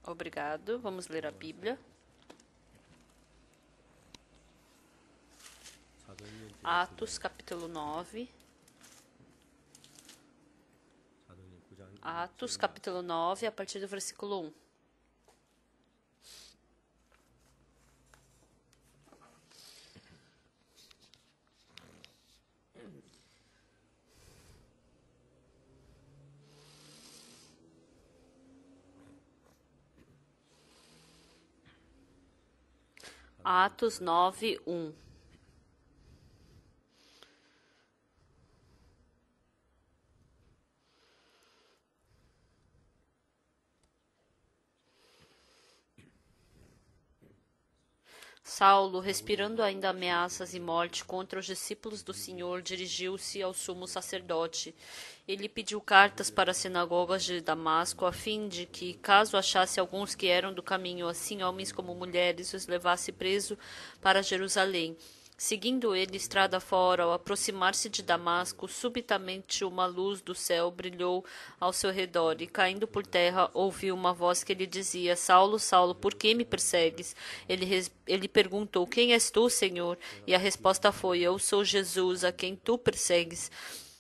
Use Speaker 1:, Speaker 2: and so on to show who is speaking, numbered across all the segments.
Speaker 1: Obrigado. Vamos ler a Bíblia. Atos, capítulo 9. Atos, capítulo 9, a partir do versículo 1. Atos 9, 1. Saulo, respirando ainda ameaças e morte contra os discípulos do Senhor, dirigiu-se ao sumo sacerdote. Ele pediu cartas para as sinagogas de Damasco, a fim de que, caso achasse alguns que eram do caminho, assim homens como mulheres, os levasse preso para Jerusalém. Seguindo ele estrada fora, ao aproximar-se de Damasco, subitamente uma luz do céu brilhou ao seu redor, e caindo por terra, ouviu uma voz que lhe dizia: Saulo, Saulo, por que me persegues? Ele perguntou: Quem és tu, Senhor? E a resposta foi: Eu sou Jesus, a quem tu persegues.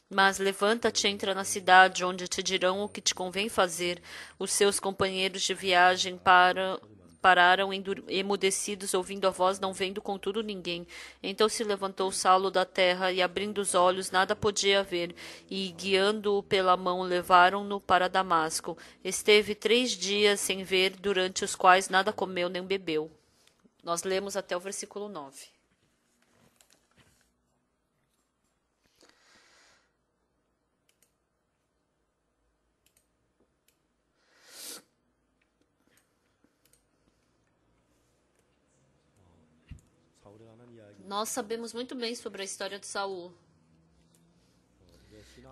Speaker 1: Mas levanta-te, entra na cidade, onde te dirão o que te convém fazer. Os seus companheiros de viagem pararam emudecidos, ouvindo a voz, não vendo contudo ninguém. Então se levantou Saulo da terra, e abrindo os olhos, nada podia ver, e guiando-o pela mão, levaram-no para Damasco. Esteve 3 dias sem ver, durante os quais nada comeu nem bebeu. Nós lemos até o versículo 9. Nós sabemos muito bem sobre a história de Saul.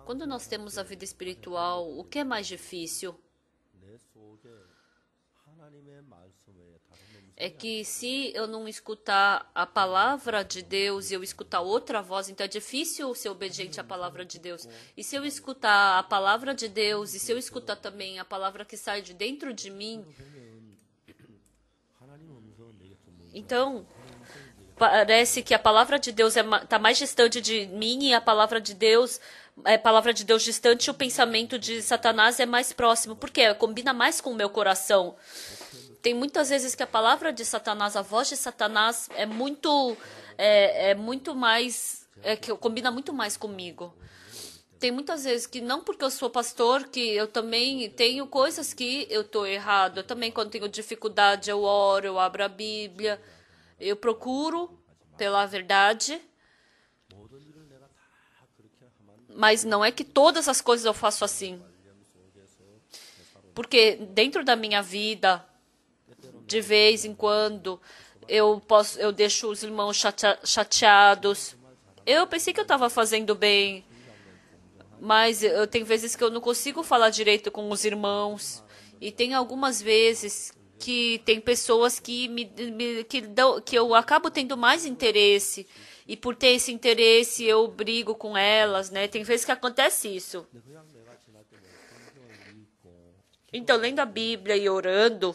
Speaker 1: Quando nós temos a vida espiritual, o que é mais difícil? É que se eu não escutar a palavra de Deus e eu escutar outra voz, então é difícil ser obediente à palavra de Deus. E se eu escutar a palavra de Deus e se eu escutar também a palavra que sai de dentro de mim, então parece que a palavra de Deus está mais distante de mim, e a palavra de Deus é palavra de Deus distante, e o pensamento de Satanás é mais próximo. Por quê? Combina mais com o meu coração. Tem muitas vezes que a palavra de Satanás, a voz de Satanás é muito mais, que combina muito mais comigo. Tem muitas vezes que não porque eu sou pastor, que eu também tenho coisas que eu estou errado. Eu também, quando tenho dificuldade, eu oro, eu abro a Bíblia. Eu procuro pela verdade, mas não é que todas as coisas eu faço assim. Porque dentro da minha vida, de vez em quando, eu deixo os irmãos chateados. Eu pensei que eu estava fazendo bem, mas tem vezes que eu não consigo falar direito com os irmãos. E tem algumas vezes que tem pessoas que que eu acabo tendo mais interesse, e por ter esse interesse eu brigo com elas, né? Tem vezes que acontece isso. Então, lendo a Bíblia e orando,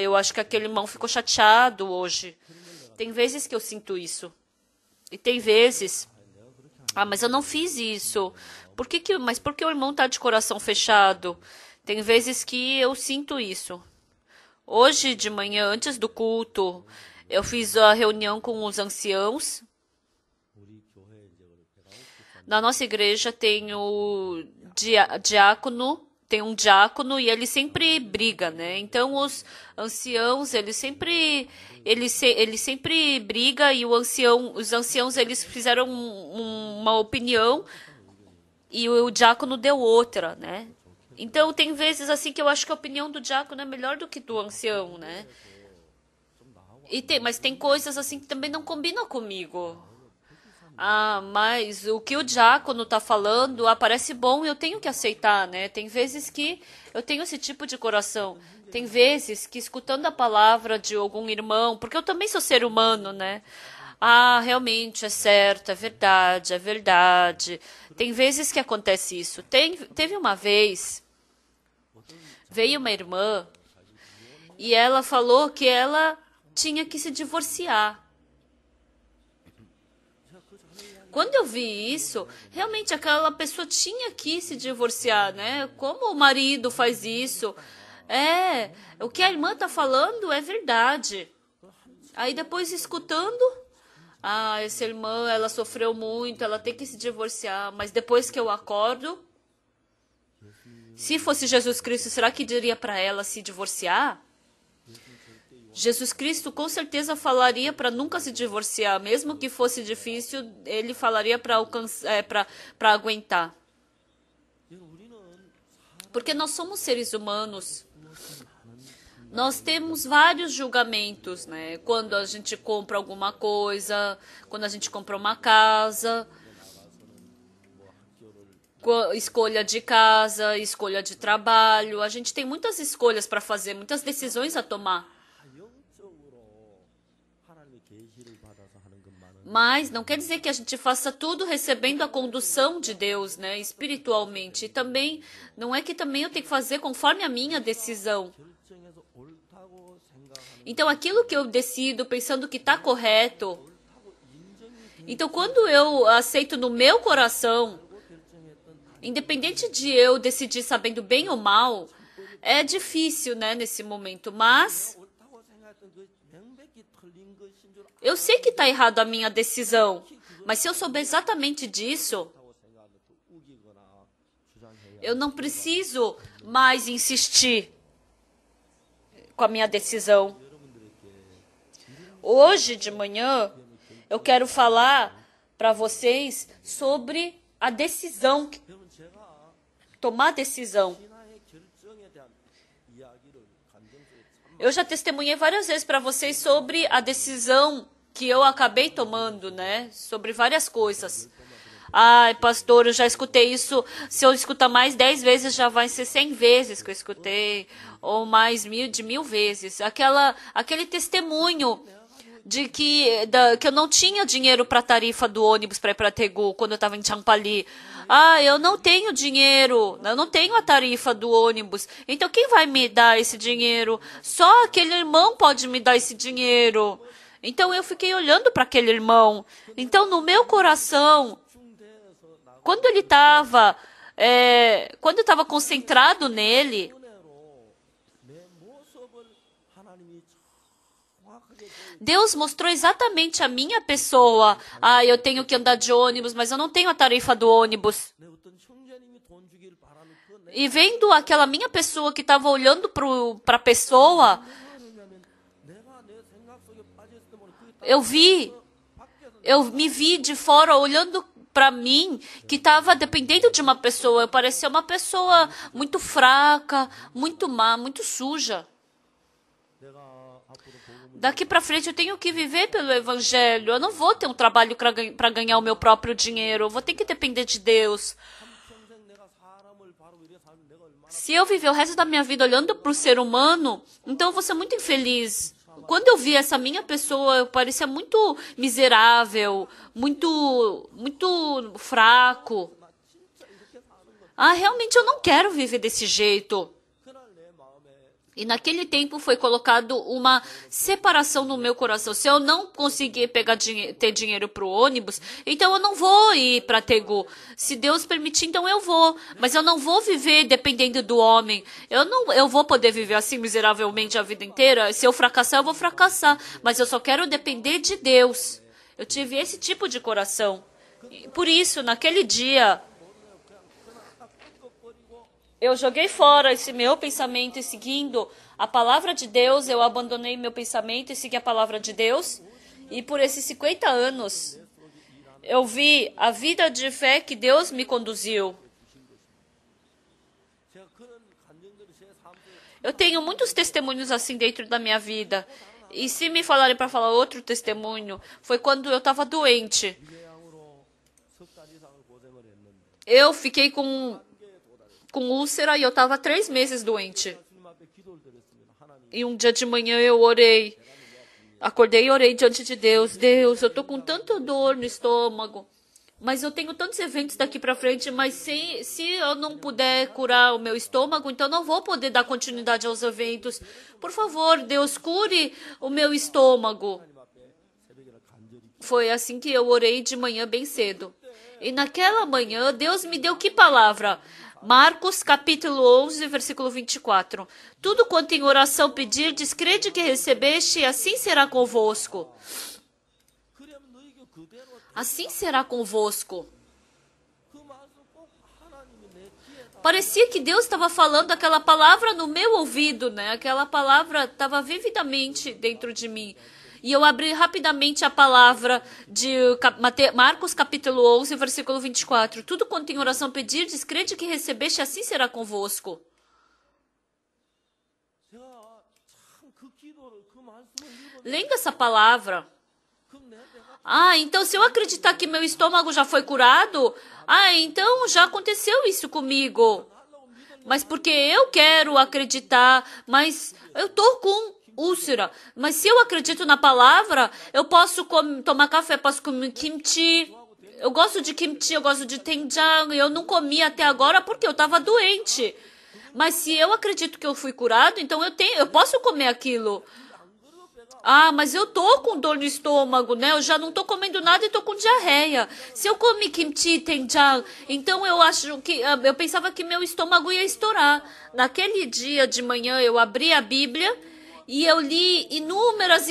Speaker 1: eu acho que aquele irmão ficou chateado hoje. Tem vezes que eu sinto isso. E tem vezes, mas eu não fiz isso. Mas por que o irmão está de coração fechado? Tem vezes que eu sinto isso. Hoje de manhã, antes do culto, eu fiz a reunião com os anciãos. Na nossa igreja tem o diácono, tem um diácono, e ele sempre briga, né? Então os anciãos, ele sempre briga, e os anciãos eles fizeram uma opinião e o diácono deu outra, né? Então, tem vezes assim que eu acho que a opinião do diácono é melhor do que do ancião, né? Mas tem coisas assim que também não combinam comigo. Mas o que o diácono está falando parece bom e eu tenho que aceitar, né? Tem vezes que eu tenho esse tipo de coração. Tem vezes que, escutando a palavra de algum irmão, porque eu também sou ser humano, né? Realmente é certo, é verdade, é verdade. Tem vezes que acontece isso. Teve uma vez veio uma irmã e ela falou que ela tinha que se divorciar. Quando eu vi isso, realmente aquela pessoa tinha que se divorciar, né? Como o marido faz isso? O que a irmã está falando é verdade. Aí depois escutando, essa irmã, ela sofreu muito, ela tem que se divorciar. Mas depois que eu acordo, se fosse Jesus Cristo, será que diria para ela se divorciar? Jesus Cristo com certeza falaria para nunca se divorciar, mesmo que fosse difícil, ele falaria para aguentar. Porque nós somos seres humanos. Nós temos vários julgamentos, né? Quando a gente compra alguma coisa, quando a gente compra uma casa, escolha de casa, escolha de trabalho. A gente tem muitas escolhas para fazer, muitas decisões a tomar. Mas não quer dizer que a gente faça tudo recebendo a condução de Deus, né, espiritualmente. E também, não é que também eu tenho que fazer conforme a minha decisão. Então, aquilo que eu decido pensando que está correto. Então, quando eu aceito no meu coração, independente de eu decidir sabendo bem ou mal, é difícil, né, nesse momento. Mas eu sei que está errado a minha decisão, mas se eu souber exatamente disso, eu não preciso mais insistir com a minha decisão. Hoje de manhã, eu quero falar para vocês sobre a decisão, tomar decisão. Eu já testemunhei várias vezes para vocês sobre a decisão que eu acabei tomando, né? Sobre várias coisas. Ai, pastor, eu já escutei isso. Se eu escutar mais 10 vezes, já vai ser 100 vezes que eu escutei. Ou mais de 1000 vezes. Aquele testemunho de que eu não tinha dinheiro para a tarifa do ônibus para ir para Daegu quando eu estava em Champali. Eu não tenho dinheiro, eu não tenho a tarifa do ônibus. Então quem vai me dar esse dinheiro? Só aquele irmão pode me dar esse dinheiro. Então eu fiquei olhando para aquele irmão. Então no meu coração, quando eu estava concentrado nele, Deus mostrou exatamente a minha pessoa. Eu tenho que andar de ônibus, mas eu não tenho a tarifa do ônibus. E vendo aquela minha pessoa que estava olhando para a pessoa, eu me vi de fora olhando para mim, que estava dependendo de uma pessoa. Eu parecia uma pessoa muito fraca, muito má, muito suja. Daqui para frente eu tenho que viver pelo Evangelho. Eu não vou ter um trabalho para ganhar o meu próprio dinheiro. Eu vou ter que depender de Deus. Se eu viver o resto da minha vida olhando para o ser humano, então eu vou ser muito infeliz. Quando eu vi essa minha pessoa, eu parecia muito miserável, muito fraco. Realmente eu não quero viver desse jeito. E naquele tempo foi colocado uma separação no meu coração. Se eu não conseguir ter dinheiro para o ônibus, então eu não vou ir para Daegu. Se Deus permitir, então eu vou. Mas eu não vou viver dependendo do homem. Eu vou poder viver assim miseravelmente a vida inteira. Se eu fracassar, eu vou fracassar. Mas eu só quero depender de Deus. Eu tive esse tipo de coração. Por isso, naquele dia, eu joguei fora esse meu pensamento e seguindo a palavra de Deus, eu abandonei meu pensamento e segui a palavra de Deus. E por esses 50 anos, eu vi a vida de fé que Deus me conduziu. Eu tenho muitos testemunhos assim dentro da minha vida. E se me falarem para falar outro testemunho, foi quando eu estava doente. Eu fiquei com úlcera e eu estava 3 meses doente. E um dia de manhã eu orei. Acordei e orei diante de Deus. Deus, eu estou com tanta dor no estômago. Mas eu tenho tantos eventos daqui para frente, mas se eu não puder curar o meu estômago, então não vou poder dar continuidade aos eventos. Por favor, Deus, cure o meu estômago. Foi assim que eu orei de manhã bem cedo. E naquela manhã, Deus me deu que palavra? Marcos, capítulo 11, versículo 24. Tudo quanto em oração pedirdes, crede que recebeste, e assim será convosco. Assim será convosco. Parecia que Deus estava falando aquela palavra no meu ouvido, né? Aquela palavra estava vividamente dentro de mim. E eu abri rapidamente a palavra de Marcos capítulo 11, versículo 24. Tudo quanto em oração pedirdes, crede que recebeste, assim será convosco. Lendo essa palavra. Então se eu acreditar que meu estômago já foi curado, então já aconteceu isso comigo. Mas porque eu quero acreditar, mas eu tô com úlcera. Mas se eu acredito na palavra, eu posso tomar café, posso comer kimchi. Eu gosto de kimchi, eu gosto de doenjang. Eu não comi até agora porque eu estava doente. Mas se eu acredito que eu fui curado, então eu posso comer aquilo. Mas eu tô com dor no estômago, né? Eu já não tô comendo nada e tô com diarreia. Se eu comi kimchi, doenjang, então eu pensava que meu estômago ia estourar. Naquele dia de manhã eu abri a Bíblia e eu li inúmeras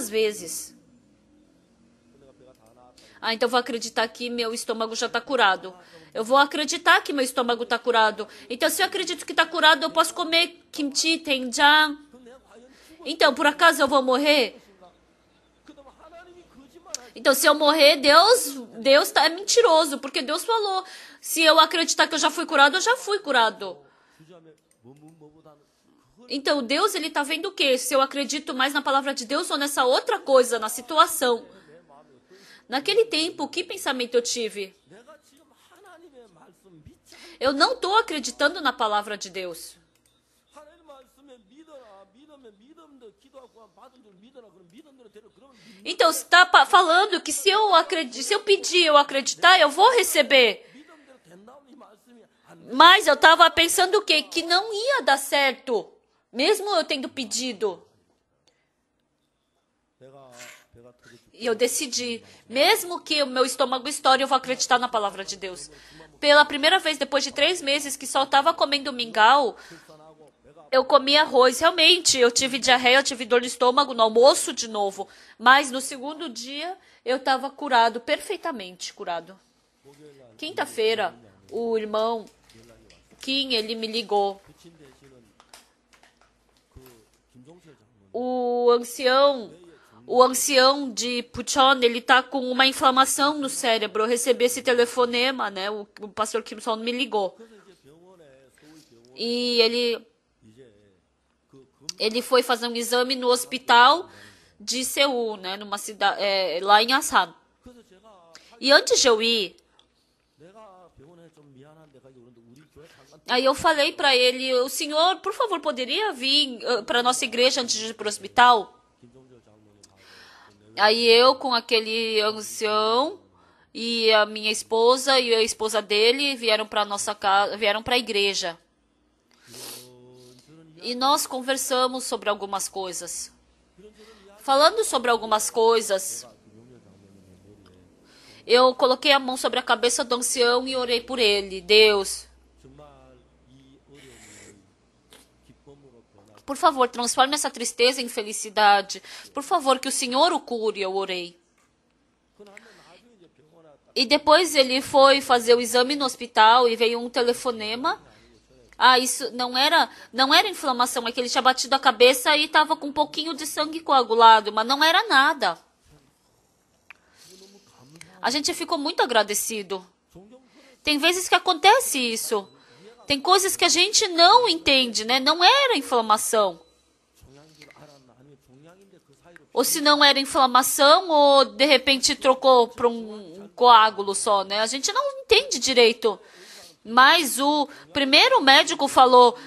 Speaker 1: vezes. Então eu vou acreditar que meu estômago já está curado. Eu vou acreditar que meu estômago está curado. Então, se eu acredito que está curado, eu posso comer kimchi, doenjang. Então, por acaso eu vou morrer? Então, se eu morrer, Deus é mentiroso, porque Deus falou. Se eu acreditar que eu já fui curado, eu já fui curado. Então, Deus, ele está vendo o quê? Se eu acredito mais na palavra de Deus ou nessa outra coisa, na situação. Naquele tempo, que pensamento eu tive? Eu não estou acreditando na palavra de Deus. Então, você está falando que se eu pedir, eu acreditar, eu vou receber. Mas eu estava pensando o quê? Que não ia dar certo, mesmo eu tendo pedido. E eu decidi, mesmo que o meu estômago estoure, eu vou acreditar na palavra de Deus. Pela primeira vez, depois de 3 meses que só estava comendo mingau, eu comi arroz. Realmente, eu tive diarreia, eu tive dor no estômago no almoço de novo. Mas no segundo dia, eu estava curado, perfeitamente curado. Quinta-feira, o irmão Kim, ele me ligou. O ancião de Puchon, ele está com uma inflamação no cérebro. Eu recebi esse telefonema, né? O pastor Kim Son me ligou. E ele foi fazer um exame no hospital de Seul, né? Numa cidade, lá em Asan. E antes de eu ir, aí eu falei para ele, o senhor, por favor, poderia vir para nossa igreja antes de ir para o hospital? Aí eu com aquele ancião e a minha esposa e a esposa dele vieram para nossa casa, vieram para a igreja. E nós conversamos sobre algumas coisas. Falando sobre algumas coisas, eu coloquei a mão sobre a cabeça do ancião e orei por ele. Deus, por favor, transforme essa tristeza em felicidade. Por favor, que o Senhor o cure, eu orei. E depois ele foi fazer o exame no hospital e veio um telefonema. Isso não era inflamação, é que ele tinha batido a cabeça e estava com um pouquinho de sangue coagulado, mas não era nada. A gente ficou muito agradecido. Tem vezes que acontece isso. Tem coisas que a gente não entende, né? Não era inflamação. Ou se não era inflamação, ou de repente trocou para um coágulo só, né? A gente não entende direito. Mas o primeiro médico falou,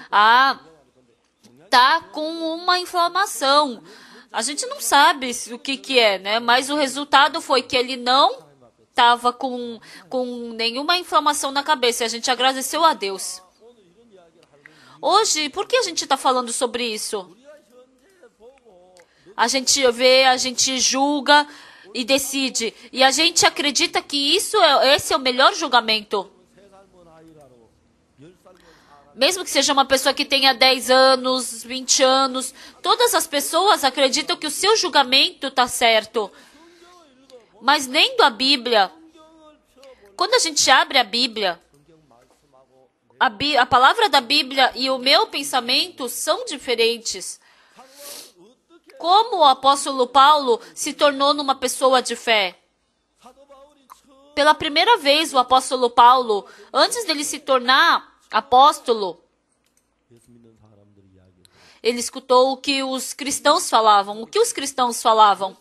Speaker 1: tá com uma inflamação. A gente não sabe o que é, né? Mas o resultado foi que ele não estava com nenhuma inflamação na cabeça. E a gente agradeceu a Deus. Hoje, por que a gente está falando sobre isso? A gente vê, a gente julga e decide. E a gente acredita que esse é o melhor julgamento. Mesmo que seja uma pessoa que tenha 10 anos, 20 anos, todas as pessoas acreditam que o seu julgamento está certo. Mas lendo a Bíblia, quando a gente abre a Bíblia, a palavra da Bíblia e o meu pensamento são diferentes. Como o apóstolo Paulo se tornou numa pessoa de fé? Pela primeira vez, o apóstolo Paulo, antes dele se tornar apóstolo, ele escutou o que os cristãos falavam. O que os cristãos falavam?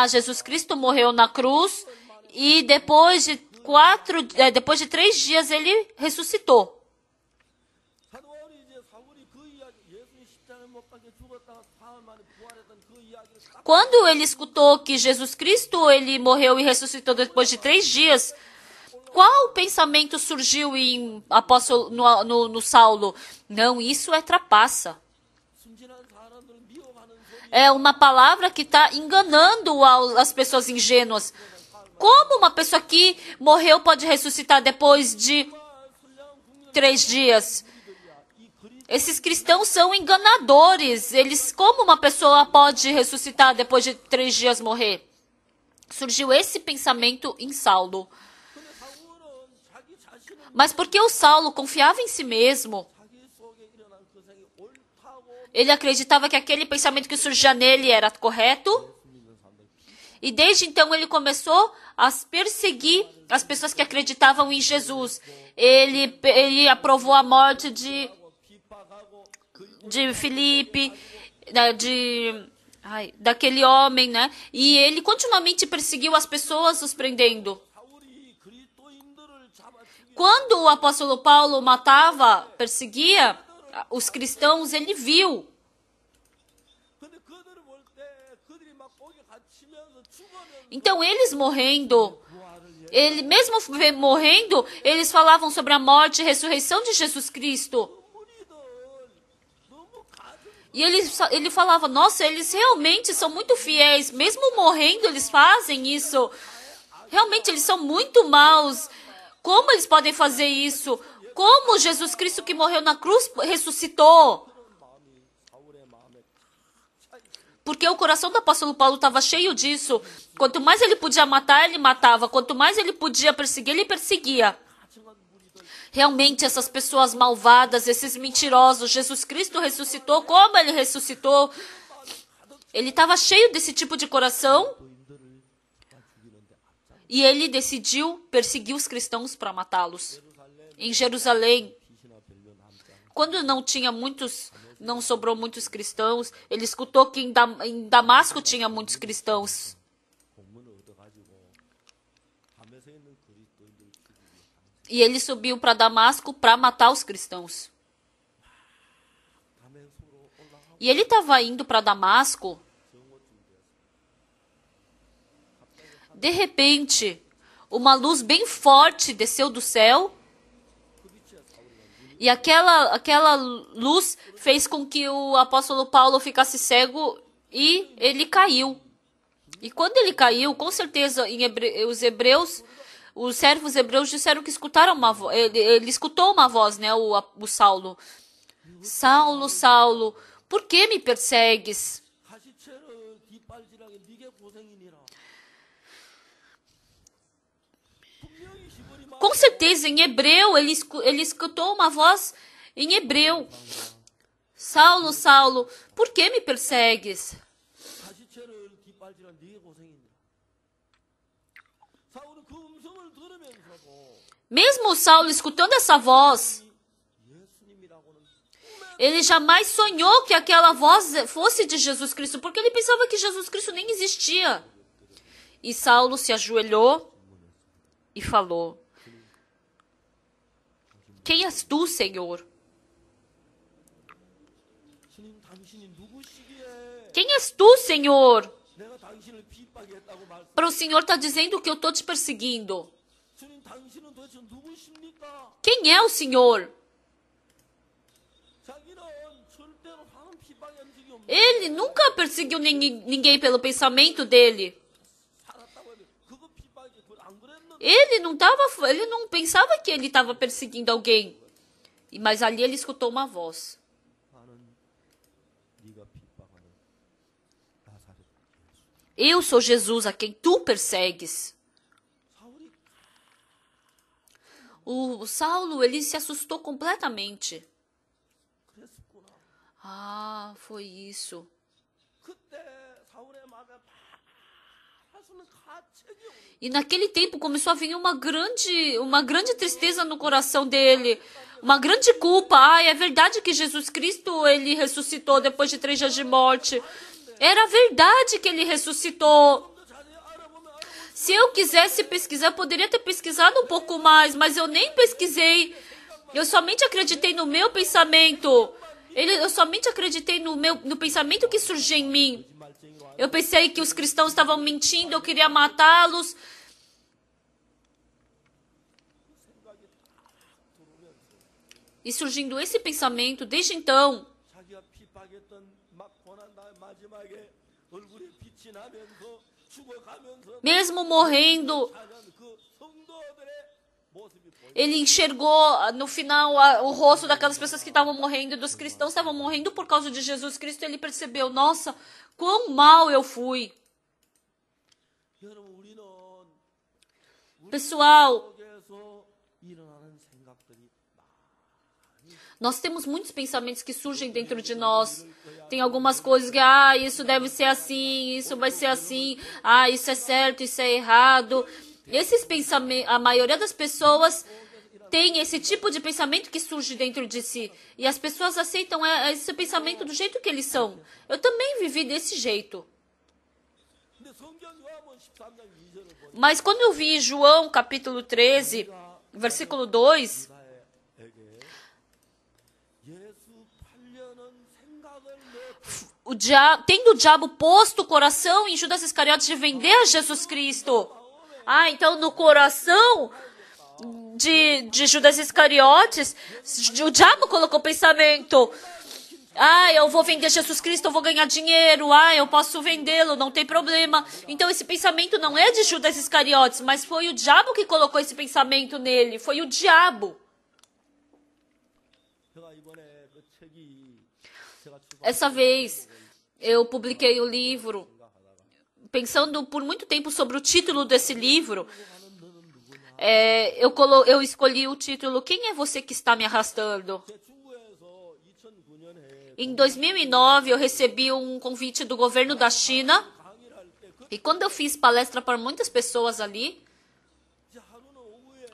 Speaker 1: Jesus Cristo morreu na cruz e depois de 3 dias ele ressuscitou. Quando ele escutou que Jesus Cristo ele morreu e ressuscitou depois de 3 dias, qual pensamento surgiu no Saulo? Não, isso é trapaça. É uma palavra que está enganando as pessoas ingênuas. Como uma pessoa que morreu pode ressuscitar depois de 3 dias? Esses cristãos são enganadores. Como uma pessoa pode ressuscitar depois de 3 dias morrer? Surgiu esse pensamento em Saulo. Mas porque o Saulo confiava em si mesmo, ele acreditava que aquele pensamento que surgia nele era correto. E desde então ele começou a perseguir as pessoas que acreditavam em Jesus. Ele aprovou a morte de Filipe, daquele homem, né? E ele continuamente perseguiu as pessoas, os prendendo. Quando o apóstolo Paulo perseguia os cristãos, ele viu. Então, eles morrendo, mesmo morrendo, eles falavam sobre a morte e ressurreição de Jesus Cristo. E ele falava, nossa, eles realmente são muito fiéis, mesmo morrendo eles fazem isso. Realmente eles são muito maus. Como eles podem fazer isso? Como Jesus Cristo que morreu na cruz ressuscitou? Porque o coração do apóstolo Paulo estava cheio disso. Quanto mais ele podia matar, ele matava. Quanto mais ele podia perseguir, ele perseguia. Realmente, essas pessoas malvadas, esses mentirosos, Jesus Cristo ressuscitou. Como ele ressuscitou? Ele estava cheio desse tipo de coração. E ele decidiu perseguir os cristãos para matá-los. Em Jerusalém, quando não sobrou muitos cristãos, ele escutou que em Damasco tinha muitos cristãos. E ele subiu para Damasco para matar os cristãos. E ele estava indo para Damasco. De repente, uma luz bem forte desceu do céu. E aquela luz fez com que o apóstolo Paulo ficasse cego e ele caiu. E quando ele caiu, com certeza, os servos hebreus disseram que escutaram uma voz. Ele escutou uma voz, né, o Saulo. Saulo, Saulo, por que me persegues? Com certeza, em hebreu, ele escutou uma voz em hebreu. Saulo, Saulo, por que me persegues? Mesmo o Saulo escutando essa voz, ele jamais sonhou que aquela voz fosse de Jesus Cristo, porque ele pensava que Jesus Cristo nem existia. E Saulo se ajoelhou e falou: quem és tu, Senhor? Quem és tu, Senhor? Para o Senhor estar dizendo que eu estou te perseguindo. Quem é o Senhor? Ele nunca perseguiu ninguém pelo pensamento dele. Ele não pensava que ele estava perseguindo alguém. Mas ali ele escutou uma voz. Eu sou Jesus a quem tu persegues. O Saulo, ele se assustou completamente. Ah, foi isso. E naquele tempo começou a vir uma grande tristeza no coração dele. Uma grande culpa. Ah, é verdade que Jesus Cristo, ele ressuscitou depois de 3 dias de morte. Era verdade que ele ressuscitou. Se eu quisesse pesquisar, eu poderia ter pesquisado um pouco mais, mas eu nem pesquisei. Eu somente acreditei no meu pensamento. Eu somente acreditei no pensamento que surgiu em mim. Eu pensei que os cristãos estavam mentindo, eu queria matá-los. E surgindo esse pensamento, desde então, mesmo morrendo, ele enxergou no final o rosto daquelas pessoas que estavam morrendo, dos cristãos que estavam morrendo por causa de Jesus Cristo. Ele percebeu, nossa, quão mal eu fui. Pessoal, nós temos muitos pensamentos que surgem dentro de nós. Tem algumas coisas que, isso deve ser assim, isso vai ser assim, isso é certo, isso é errado. Esses pensamentos, a maioria das pessoas tem esse tipo de pensamento que surge dentro de si. E as pessoas aceitam esse pensamento do jeito que eles são. Eu também vivi desse jeito. Mas quando eu vi João capítulo 13, versículo 2... tendo o diabo posto o coração em Judas Iscariotes de vender a Jesus Cristo. Então no coração de Judas Iscariotes, o diabo colocou o pensamento. Eu vou vender Jesus Cristo, eu vou ganhar dinheiro. Eu posso vendê-lo, não tem problema. Então esse pensamento não é de Judas Iscariotes, mas foi o diabo que colocou esse pensamento nele. Foi o diabo. Essa vez eu publiquei o livro, pensando por muito tempo sobre o título desse livro. Eu escolhi o título Quem é você que está me arrastando? Em 2009, eu recebi um convite do governo da China. E quando eu fiz palestra para muitas pessoas ali,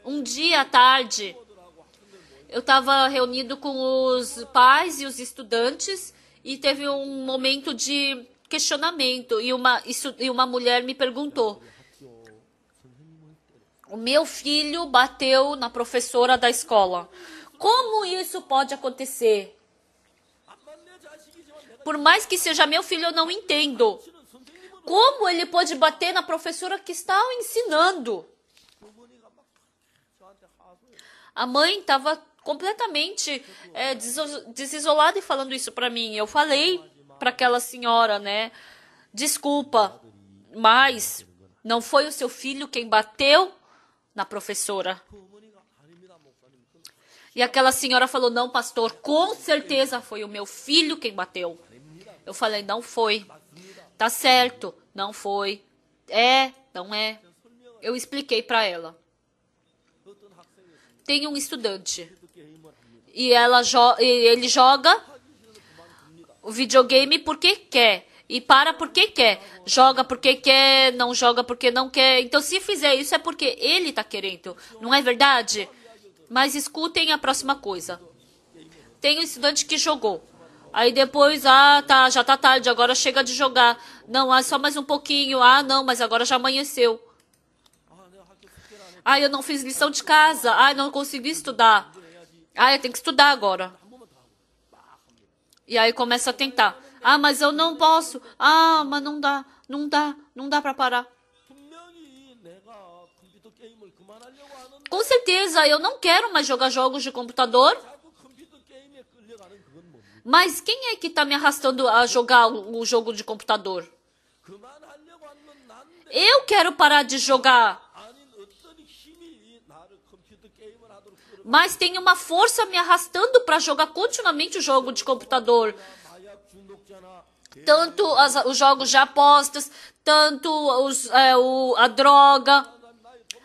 Speaker 1: um dia à tarde, eu estava reunido com os pais e os estudantes e teve um momento de questionamento. E uma mulher me perguntou: o meu filho bateu na professora da escola. Como isso pode acontecer? Por mais que seja meu filho, eu não entendo. Como ele pode bater na professora que está ensinando? A mãe estava completamente desisolada e falando isso para mim. Eu falei para aquela senhora, desculpa, mas não foi o seu filho quem bateu na professora. E aquela senhora falou: não, pastor, com certeza foi o meu filho quem bateu. Eu falei: não foi. Tá certo, não foi. Não é. Eu expliquei para ela. Tem um estudante e ele joga o videogame porque quer e para porque quer. Joga porque quer, não joga porque não quer. Então, se fizer isso é porque ele está querendo. Não é verdade? Mas escutem a próxima coisa. Tem um estudante que jogou. Aí depois, já tá tarde, agora chega de jogar. Não, só mais um pouquinho. Não, mas agora já amanheceu. Eu não fiz lição de casa. Não consegui estudar. Eu tenho que estudar agora. E aí começa a tentar. Ah, mas eu não posso. Ah, mas não dá, não dá para parar. Com certeza, eu não quero mais jogar jogos de computador. Mas quem é que está me arrastando a jogar o jogo de computador? Eu quero parar de jogar. Mas tem uma força me arrastando para jogar continuamente o jogo de computador. Tanto os jogos de apostas, tanto a droga.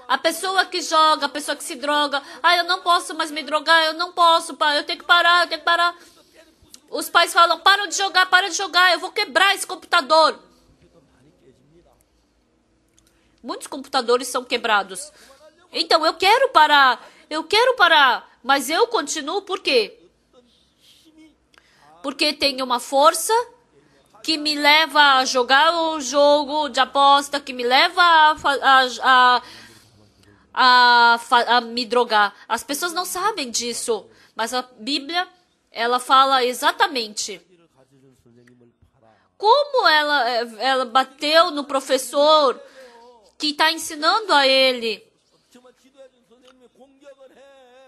Speaker 1: A pessoa que joga, a pessoa que se droga. Ah, eu não posso mais me drogar, eu não posso, eu tenho que parar, eu tenho que parar. Os pais falam, para de jogar, eu vou quebrar esse computador. Muitos computadores são quebrados. Então, eu quero parar, mas eu continuo por quê? Porque tem uma força que me leva a jogar o jogo de aposta, que me leva a me drogar. As pessoas não sabem disso, mas a Bíblia, ela fala exatamente como ela bateu no professor que está ensinando a ele.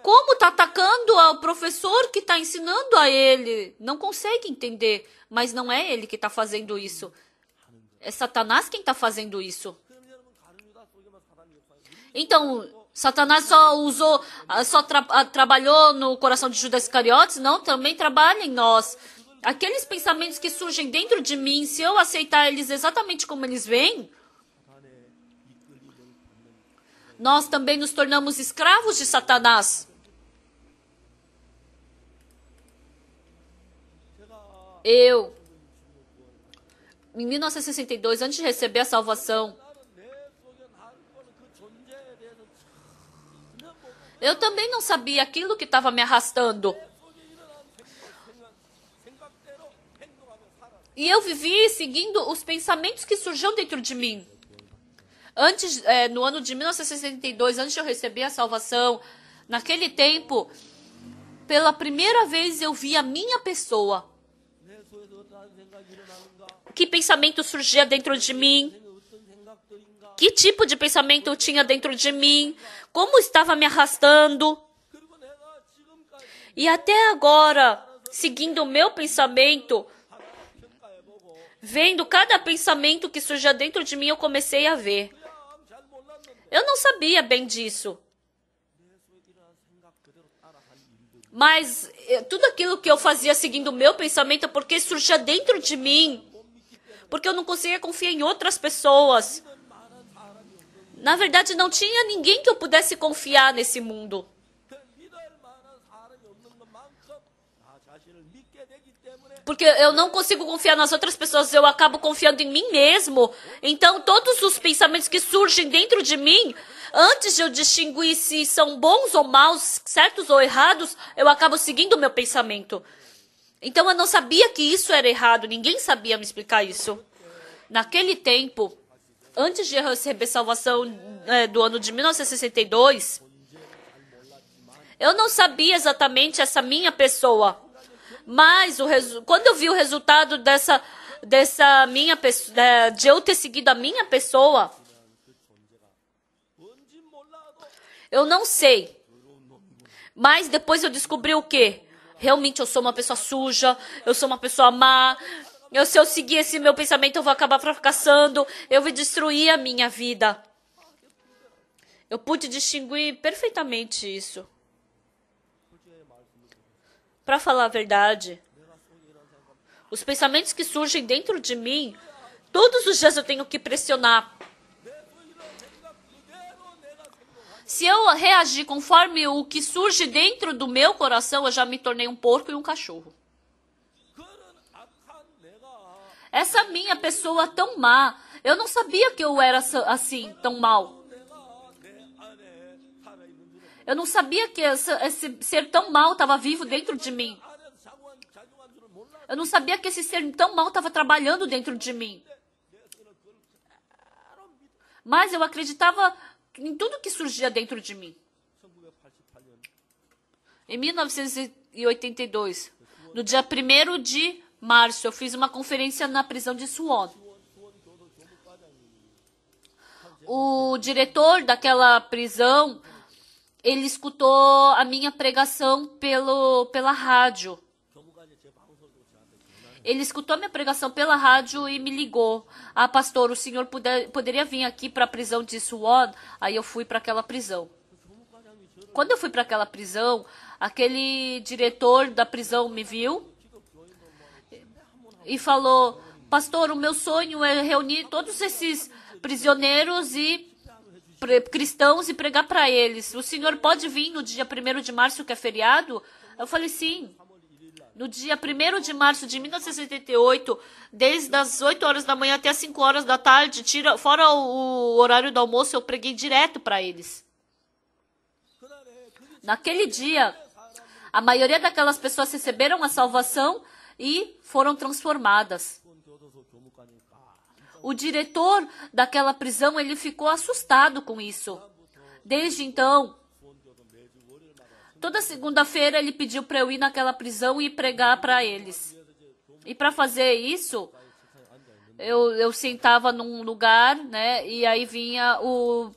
Speaker 1: Como está atacando ao professor que está ensinando a ele. Não consegue entender, mas não é ele que está fazendo isso. É Satanás quem está fazendo isso. Então, Satanás só trabalhou no coração de Judas Iscariotes? Não, também trabalha em nós. Aqueles pensamentos que surgem dentro de mim, se eu aceitar eles exatamente como eles vêm, nós também nos tornamos escravos de Satanás. Em 1962, antes de receber a salvação, eu também não sabia aquilo que estava me arrastando. E eu vivi seguindo os pensamentos que surgiam dentro de mim. No ano de 1962, antes de eu receber a salvação, naquele tempo, pela primeira vez eu vi a minha pessoa. Que pensamento surgia dentro de mim? Que tipo de pensamento eu tinha dentro de mim? Como estava me arrastando? E até agora, seguindo o meu pensamento, vendo cada pensamento que surgia dentro de mim, eu comecei a ver. Eu não sabia bem disso. Mas tudo aquilo que eu fazia seguindo o meu pensamento é porque surgia dentro de mim. Porque eu não conseguia confiar em outras pessoas. Na verdade, não tinha ninguém que eu pudesse confiar nesse mundo. Porque eu não consigo confiar nas outras pessoas, eu acabo confiando em mim mesmo. Então, todos os pensamentos que surgem dentro de mim, antes de eu distinguir se são bons ou maus, certos ou errados, eu acabo seguindo o meu pensamento. Então, eu não sabia que isso era errado, ninguém sabia me explicar isso. Naquele tempo, antes de eu receber salvação do ano de 1962, eu não sabia exatamente essa minha pessoa. Mas quando eu vi o resultado dessa minha pessoa, de eu ter seguido a minha pessoa, eu não sei. Mas depois eu descobri o quê? Realmente eu sou uma pessoa suja, eu sou uma pessoa má. Se eu seguir esse meu pensamento, eu vou acabar fracassando, eu vou destruir a minha vida. Eu pude distinguir perfeitamente isso. Para falar a verdade, os pensamentos que surgem dentro de mim, todos os dias eu tenho que pressionar. Se eu reagir conforme o que surge dentro do meu coração, eu já me tornei um porco e um cachorro. Essa minha pessoa tão má, eu não sabia que eu era assim, tão mal. Eu não sabia que esse ser tão mal estava vivo dentro de mim. Eu não sabia que esse ser tão mal estava trabalhando dentro de mim. Mas eu acreditava em tudo que surgia dentro de mim. Em 1982, no dia 1º de março, eu fiz uma conferência na prisão de Suwon. O diretor daquela prisão, ele escutou a minha pregação pela rádio. Ele escutou minha pregação pela rádio e me ligou. Ah, pastor, o senhor poderia vir aqui para a prisão de Suwon? Aí eu fui para aquela prisão. Quando eu fui para aquela prisão, aquele diretor da prisão me viu e falou: pastor, o meu sonho é reunir todos esses prisioneiros e cristãos e pregar para eles. O senhor pode vir no dia 1º de março, que é feriado? Eu falei, sim. No dia 1º de março de 1978, desde as 8 horas da manhã até as 5 horas da tarde, fora o horário do almoço, eu preguei direto para eles. Naquele dia, a maioria daquelas pessoas receberam a salvação e foram transformadas. O diretor daquela prisão, ele ficou assustado com isso. Desde então, toda segunda-feira ele pediu para eu ir naquela prisão e pregar para eles. E para fazer isso, eu sentava num lugar, né? E aí vinha o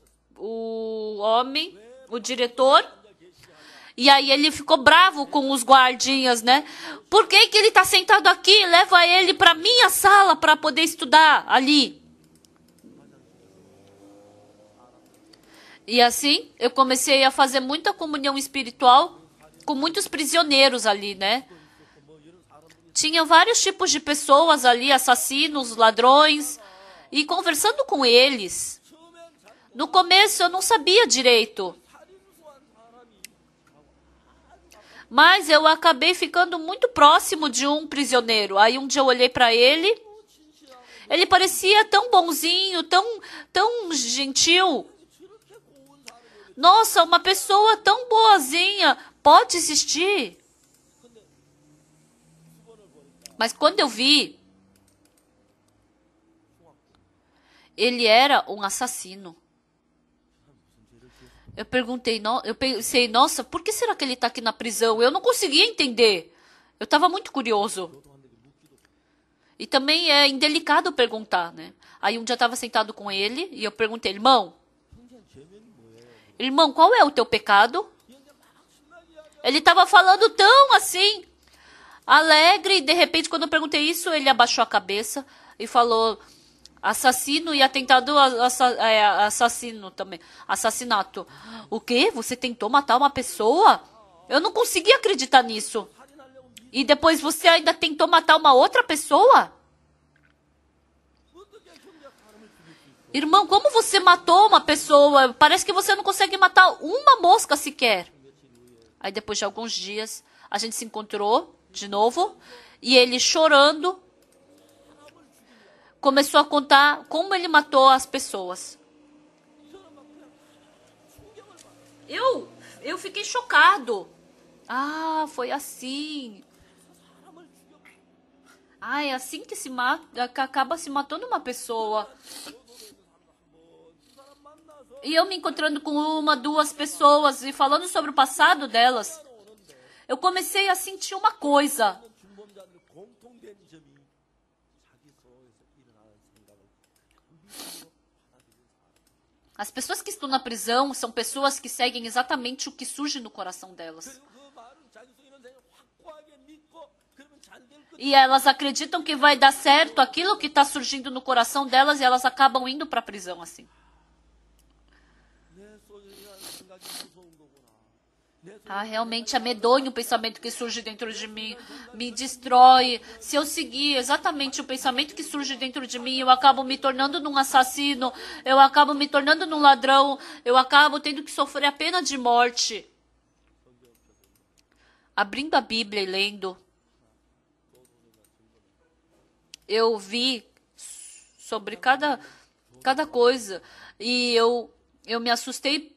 Speaker 1: homem, o diretor. E aí ele ficou bravo com os guardinhas, né? Por que ele está sentado aqui? Leva ele para minha sala para poder estudar ali. E assim, eu comecei a fazer muita comunhão espiritual com muitos prisioneiros ali, né? Tinha vários tipos de pessoas ali, assassinos, ladrões, e conversando com eles. No começo eu não sabia direito. Mas eu acabei ficando muito próximo de um prisioneiro. Aí um dia eu olhei para ele. Ele parecia tão bonzinho, tão gentil. Nossa, uma pessoa tão boazinha pode existir. Mas quando eu vi, ele era um assassino. Eu pensei, nossa, por que será que ele está aqui na prisão? Eu não conseguia entender. Eu estava muito curioso. E também é indelicado perguntar, né? Aí um dia eu estava sentado com ele e eu perguntei, irmão, qual é o teu pecado? Ele estava falando tão assim, alegre, e de repente quando eu perguntei isso, ele abaixou a cabeça e falou: assassino e atentado assassino também. Assassinato. O quê? Você tentou matar uma pessoa? Eu não conseguia acreditar nisso. E depois você ainda tentou matar uma outra pessoa? Irmão, como você matou uma pessoa? Parece que você não consegue matar uma mosca sequer. Aí depois de alguns dias, a gente se encontrou de novo. E ele chorando começou a contar como ele matou as pessoas. Eu fiquei chocado. Ah, foi assim. Ah, é assim que se mata, que acaba se matando uma pessoa. E eu me encontrando com uma, duas pessoas e falando sobre o passado delas, eu comecei a sentir uma coisa. As pessoas que estão na prisão são pessoas que seguem exatamente o que surge no coração delas. E elas acreditam que vai dar certo aquilo que está surgindo no coração delas e elas acabam indo para a prisão assim. Ah, realmente é medonho o pensamento que surge dentro de mim, me destrói. Se eu seguir exatamente o pensamento que surge dentro de mim, eu acabo me tornando num assassino, eu acabo me tornando num ladrão, eu acabo tendo que sofrer a pena de morte. Abrindo a Bíblia e lendo, eu vi sobre cada coisa e eu me assustei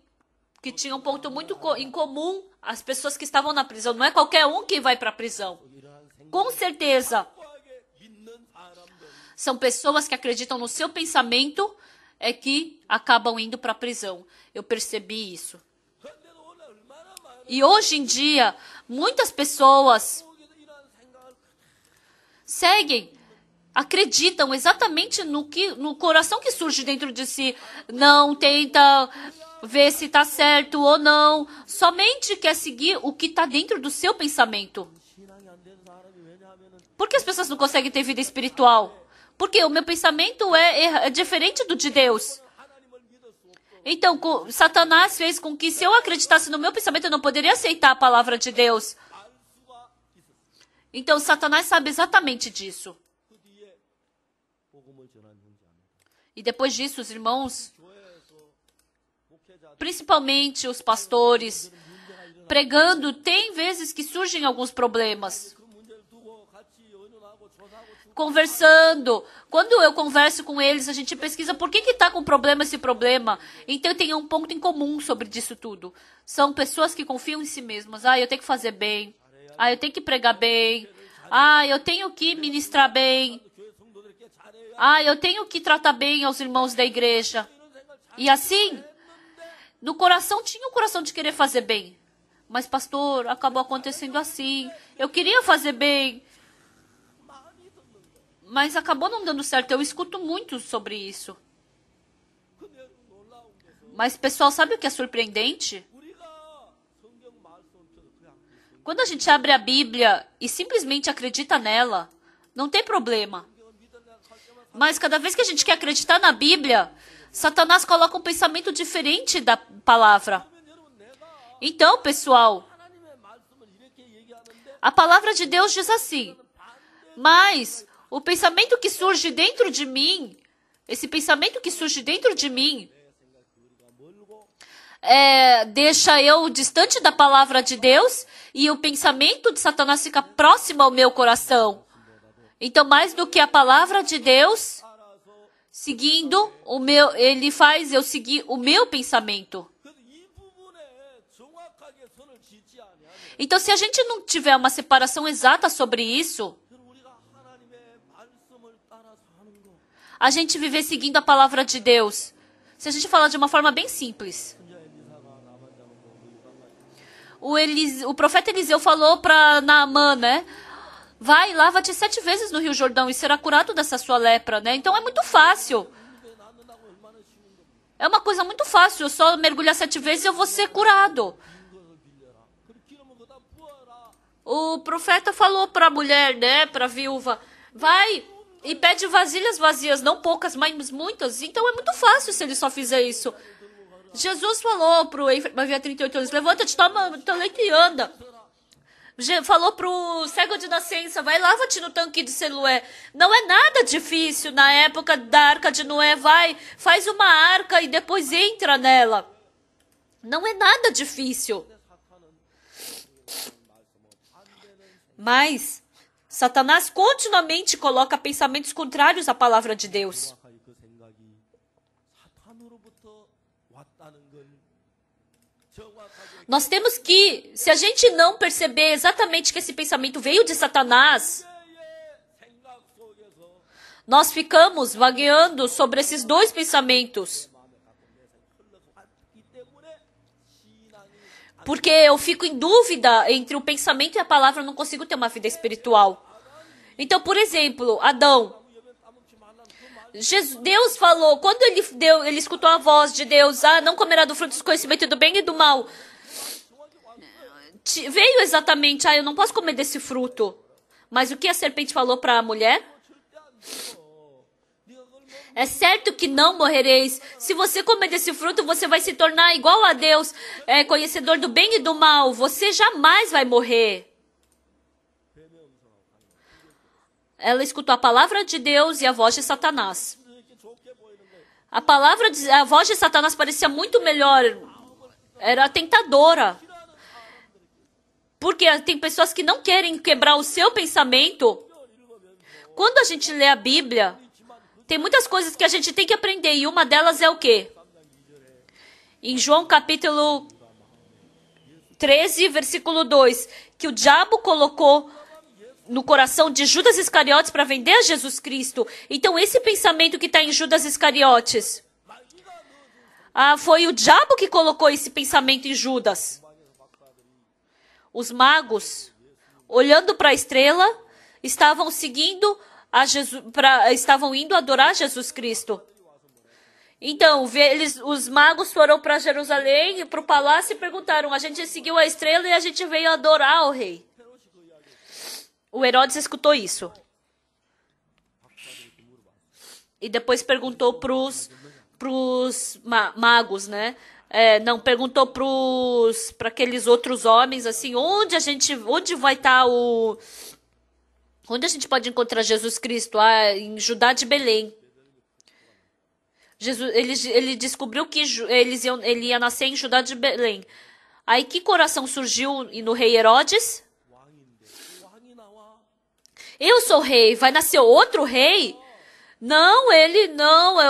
Speaker 1: que tinha um ponto muito em comum as pessoas que estavam na prisão. Não é qualquer um que vai para a prisão. Com certeza. São pessoas que acreditam no seu pensamento é que acabam indo para a prisão. Eu percebi isso. E hoje em dia, muitas pessoas seguem, acreditam exatamente no coração que surge dentro de si. Não tenta ver se está certo ou não. Somente quer seguir o que está dentro do seu pensamento. Por que as pessoas não conseguem ter vida espiritual? Porque o meu pensamento é diferente do de Deus. Então, Satanás fez com que, se eu acreditasse no meu pensamento, eu não poderia aceitar a palavra de Deus. Então, Satanás sabe exatamente disso. E depois disso, os irmãos, principalmente os pastores, pregando, tem vezes que surgem alguns problemas. Conversando. Quando eu converso com eles, a gente pesquisa por que está com problema esse problema. Então tem um ponto em comum sobre disso tudo. São pessoas que confiam em si mesmas. Eu tenho que fazer bem. Eu tenho que pregar bem. Eu tenho que ministrar bem. Eu tenho que tratar bem aos irmãos da igreja. E assim, no coração tinha o coração de querer fazer bem. Mas, pastor, acabou acontecendo assim. Eu queria fazer bem. Mas acabou não dando certo. Eu escuto muito sobre isso. Mas, pessoal, sabe o que é surpreendente? Quando a gente abre a Bíblia e simplesmente acredita nela, não tem problema. Mas cada vez que a gente quer acreditar na Bíblia, Satanás coloca um pensamento diferente da palavra. Então, pessoal, a palavra de Deus diz assim, mas o pensamento que surge dentro de mim, esse pensamento que surge dentro de mim, deixa eu distante da palavra de Deus e o pensamento de Satanás fica próximo ao meu coração. Então, mais do que a palavra de Deus, seguindo ele faz eu seguir o meu pensamento. Então, se a gente não tiver uma separação exata sobre isso, a gente viver seguindo a palavra de Deus. Se a gente falar de uma forma bem simples. O profeta Eliseu falou para Naamã, né? Vai, lava-te 7 vezes no Rio Jordão e será curado dessa sua lepra, né? Então é muito fácil. É uma coisa muito fácil. Eu só mergulhar 7 vezes e eu vou ser curado. O profeta falou para a mulher, né? Para a viúva. Vai e pede vasilhas vazias, não poucas, mas muitas. Então é muito fácil se ele só fizer isso. Jesus falou para o Efraim 38 anos, levanta-te, toma teu leito e anda. Falou para o cego de nascença, vai, lava-te no tanque de Siloé. Não é nada difícil na época da arca de Noé, vai, faz uma arca e depois entra nela. Não é nada difícil. Mas Satanás continuamente coloca pensamentos contrários à palavra de Deus. Nós temos que, se a gente não perceber exatamente que esse pensamento veio de Satanás, nós ficamos vagueando sobre esses dois pensamentos. Porque eu fico em dúvida entre o pensamento e a palavra, eu não consigo ter uma vida espiritual. Então, por exemplo, Adão. Deus falou, quando ele escutou a voz de Deus, não comerá do fruto do conhecimento do bem e do mal. Veio exatamente, eu não posso comer desse fruto. Mas o que a serpente falou para a mulher? É certo que não morrereis. Se você comer desse fruto, você vai se tornar igual a Deus, conhecedor do bem e do mal. Você jamais vai morrer. Ela escutou a palavra de Deus e a voz de Satanás. A voz de Satanás parecia muito melhor. Era tentadora. Porque tem pessoas que não querem quebrar o seu pensamento. Quando a gente lê a Bíblia, tem muitas coisas que a gente tem que aprender. E uma delas é o quê? Em João capítulo 13, versículo 2. Que o diabo colocou no coração de Judas Iscariotes para vender a Jesus Cristo. Então esse pensamento que está em Judas Iscariotes, foi o diabo que colocou esse pensamento em Judas. Os magos, olhando para a estrela, estavam seguindo estavam indo adorar Jesus Cristo. Então, os magos foram para Jerusalém, para o palácio, e perguntaram: a gente seguiu a estrela e a gente veio adorar o rei. O Herodes escutou isso. E depois perguntou pros magos, né? Não, perguntou para aqueles outros homens, assim, onde vai estar onde a gente pode encontrar Jesus Cristo? Em Judá de Belém. Ele descobriu que ele ia nascer em Judá de Belém. Aí que coração surgiu no rei Herodes? Eu sou rei, vai nascer outro rei? Não,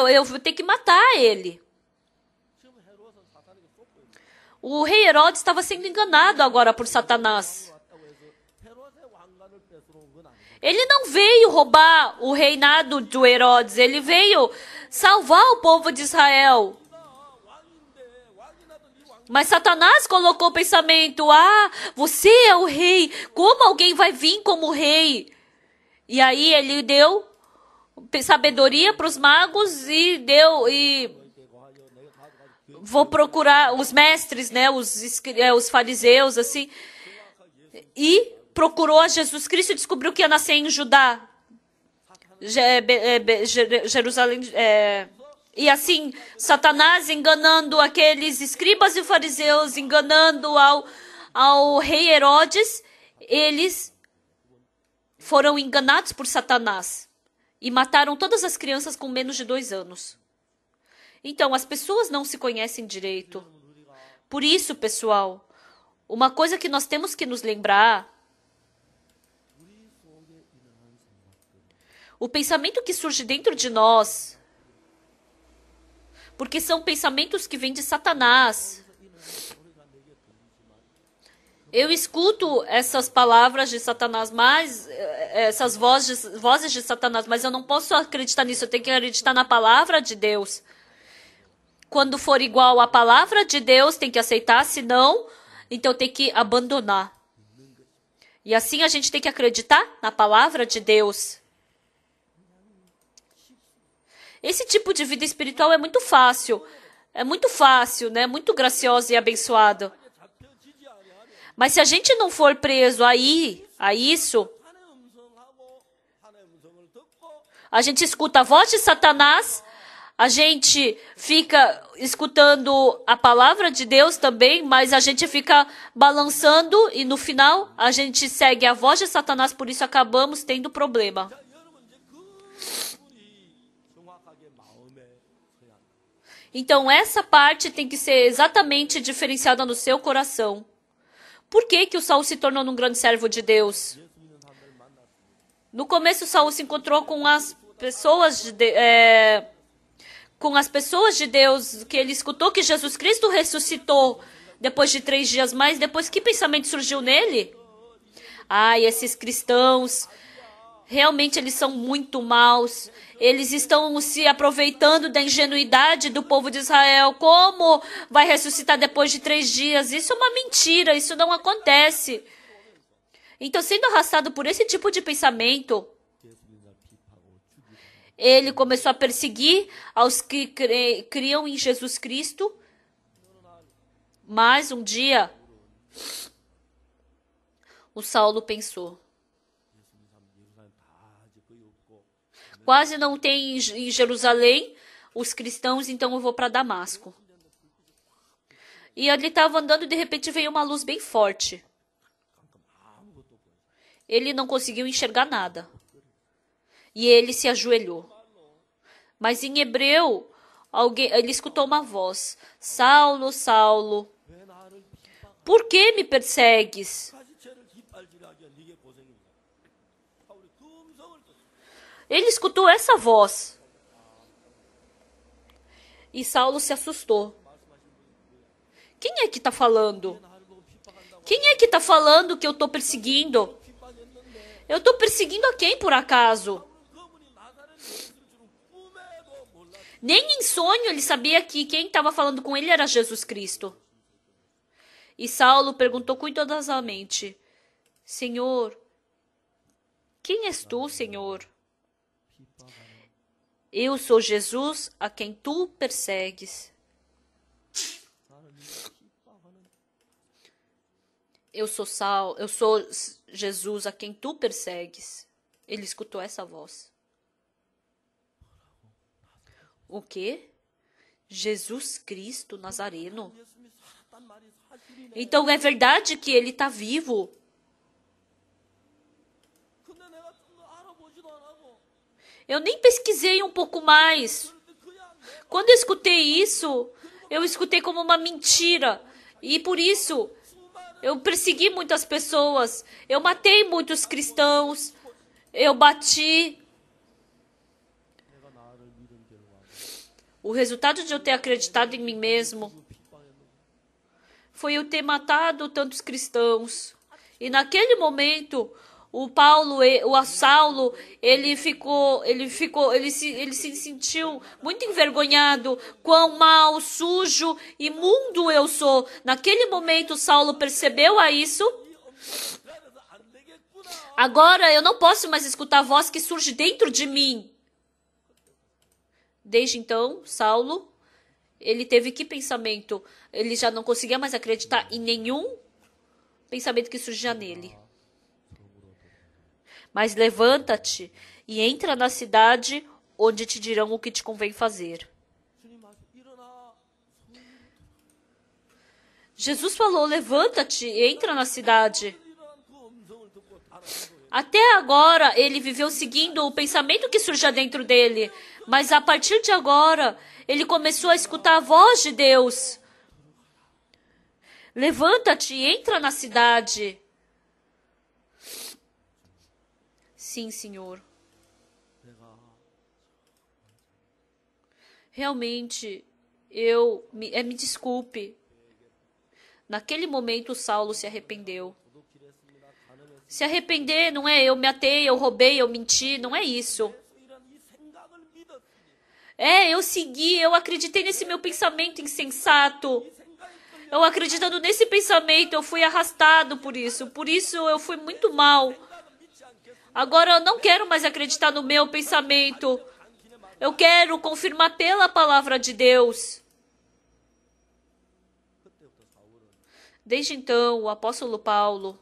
Speaker 1: eu vou ter que matar ele. O rei Herodes estava sendo enganado agora por Satanás. Ele não veio roubar o reinado do Herodes, ele veio salvar o povo de Israel. Mas Satanás colocou o pensamento: você é o rei, como alguém vai vir como rei? E aí ele deu sabedoria para os magos e vou procurar os mestres, né, os fariseus, assim, e procurou a Jesus Cristo e descobriu que ia nascer em Judá, Jerusalém. E assim, Satanás enganando aqueles escribas e fariseus, enganando ao rei Herodes, eles foram enganados por Satanás e mataram todas as crianças com menos de 2 anos. Então, as pessoas não se conhecem direito. Por isso, pessoal, uma coisa que nós temos que nos lembrar: o pensamento que surge dentro de nós, porque são pensamentos que vêm de Satanás. Eu escuto essas palavras de Satanás, essas vozes de Satanás, mas eu não posso acreditar nisso, eu tenho que acreditar na palavra de Deus. Quando for igual à palavra de Deus, tem que aceitar, senão, então tem que abandonar. E assim a gente tem que acreditar na palavra de Deus. Esse tipo de vida espiritual é muito fácil, né? Muito graciosa e abençoada. Mas se a gente não for preso a isso, a gente escuta a voz de Satanás, a gente fica escutando a palavra de Deus também, mas a gente fica balançando e no final a gente segue a voz de Satanás, por isso acabamos tendo problema. Então essa parte tem que ser exatamente diferenciada no seu coração. Por que o Saul se tornou um grande servo de Deus? No começo, Saul se encontrou com as pessoas de Deus, que ele escutou que Jesus Cristo ressuscitou depois de 3 dias, mas depois que pensamento surgiu nele? Esses cristãos, realmente eles são muito maus. Eles estão se aproveitando da ingenuidade do povo de Israel. Como vai ressuscitar depois de 3 dias? Isso é uma mentira, isso não acontece. Então, sendo arrastado por esse tipo de pensamento, ele começou a perseguir aos que criam em Jesus Cristo. Mas um dia, o Saulo pensou: quase não tem em Jerusalém os cristãos, então eu vou para Damasco. E ele estava andando e de repente veio uma luz bem forte. Ele não conseguiu enxergar nada. E ele se ajoelhou. Mas em hebreu, ele escutou uma voz: Saulo, Saulo, por que me persegues? Ele escutou essa voz. E Saulo se assustou. Quem é que está falando? Quem é que está falando que eu estou perseguindo? Eu estou perseguindo a quem, por acaso? Nem em sonho ele sabia que quem estava falando com ele era Jesus Cristo. E Saulo perguntou cuidadosamente: Senhor, Quem és tu, Senhor? Eu sou Jesus a quem tu persegues. Eu sou Jesus a quem tu persegues. Ele escutou essa voz. O quê? Jesus Cristo Nazareno? Então é verdade que ele está vivo. Eu nem pesquisei um pouco mais. Quando eu escutei isso, eu escutei como uma mentira. E por isso, eu persegui muitas pessoas. Eu matei muitos cristãos. Eu bati. O resultado de eu ter acreditado em mim mesmo foi eu ter matado tantos cristãos. E naquele momento, Saulo, ele se sentiu muito envergonhado, quão mau, sujo, imundo eu sou. Naquele momento, Saulo percebeu isso. Agora eu não posso mais escutar a voz que surge dentro de mim. Desde então, Saulo, ele teve que pensamento? Ele já não conseguia mais acreditar em nenhum pensamento que surgia nele. Mas levanta-te e entra na cidade onde te dirão o que te convém fazer. Jesus falou, levanta-te e entra na cidade. Até agora, ele viveu seguindo o pensamento que surgia dentro dele. Mas a partir de agora, ele começou a escutar a voz de Deus. Levanta-te e entra na cidade. Sim, Senhor. Realmente, me desculpe. Naquele momento, Saulo se arrependeu. Se arrepender não é eu me atei, eu roubei, eu menti, não é isso. Eu segui, eu acreditei nesse meu pensamento insensato. Eu acreditando nesse pensamento, eu fui arrastado por isso. Por isso eu fui muito mal. Agora eu não quero mais acreditar no meu pensamento. Eu quero confirmar pela palavra de Deus. Desde então, o apóstolo Paulo,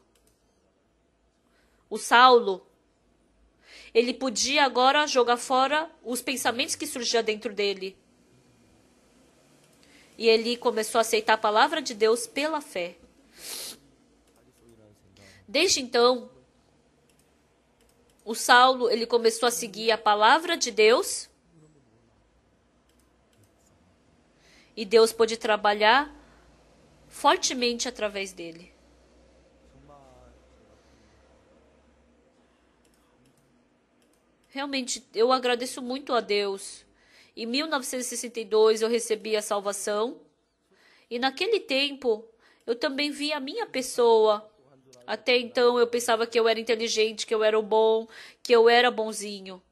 Speaker 1: o Saulo, ele podia agora jogar fora os pensamentos que surgiam dentro dele. E ele começou a aceitar a palavra de Deus pela fé. Desde então, o Saulo, ele começou a seguir a palavra de Deus. E Deus pôde trabalhar fortemente através dele. Realmente, eu agradeço muito a Deus. Em 1962, eu recebi a salvação. E naquele tempo, eu também vi a minha pessoa. Até então, eu pensava que eu era inteligente, que eu era o bom, que eu era bonzinho.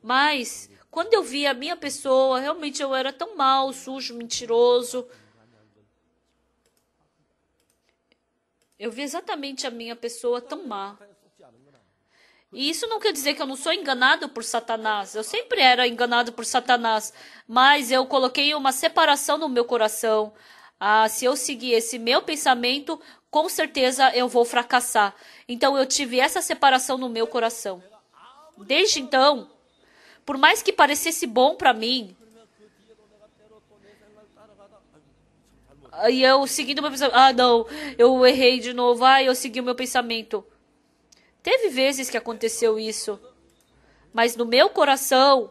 Speaker 1: Mas, quando eu vi a minha pessoa, realmente eu era tão mau, sujo, mentiroso. Eu vi exatamente a minha pessoa tão má. E isso não quer dizer que eu não sou enganado por Satanás. Eu sempre era enganado por Satanás. Mas eu coloquei uma separação no meu coração. Se eu seguir esse meu pensamento, com certeza eu vou fracassar. Então eu tive essa separação no meu coração. Desde então, por mais que parecesse bom para mim, e eu seguindo o meu pensamento, não, eu errei de novo, eu segui o meu pensamento. Teve vezes que aconteceu isso, mas no meu coração,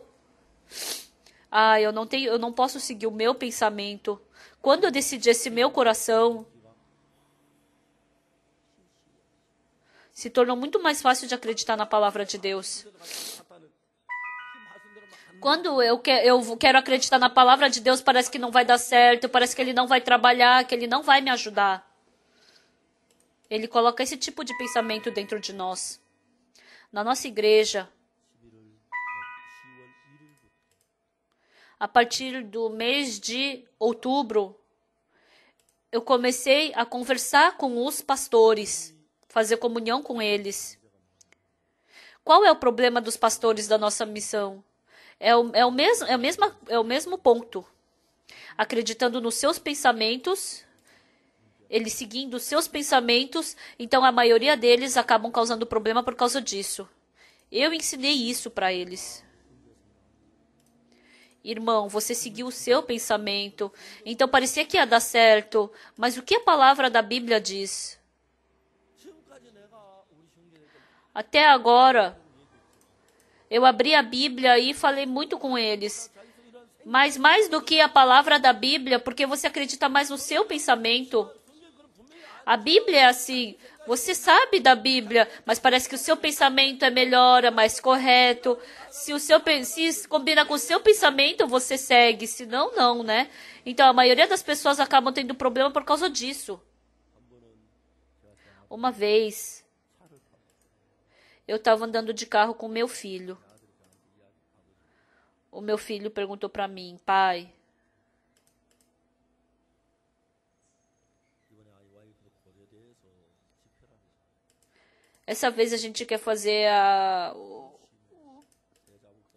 Speaker 1: eu não posso seguir o meu pensamento. Quando eu decidi esse meu coração, se tornou muito mais fácil de acreditar na palavra de Deus. Quando eu quero acreditar na palavra de Deus, parece que não vai dar certo, parece que Ele não vai trabalhar, que Ele não vai me ajudar. Ele coloca esse tipo de pensamento dentro de nós. Na nossa igreja, a partir do mês de outubro, eu comecei a conversar com os pastores. fazer comunhão com eles. Qual é o problema dos pastores da nossa missão? É o mesmo ponto. Acreditando nos seus pensamentos, eles seguindo os seus pensamentos, então a maioria deles acabam causando problema por causa disso. Eu ensinei isso para eles. Irmão, você seguiu o seu pensamento, então parecia que ia dar certo, mas o que a palavra da Bíblia diz? Até agora, eu abri a Bíblia e falei muito com eles. Mas mais do que a palavra da Bíblia, porque você acredita mais no seu pensamento. A Bíblia é assim, você sabe da Bíblia, mas parece que o seu pensamento é melhor, é mais correto. Se combina com o seu pensamento, você segue, se não, não, né? Então a maioria das pessoas acabam tendo problema por causa disso. Uma vez, eu estava andando de carro com meu filho. O meu filho perguntou para mim, pai, essa vez a gente quer fazer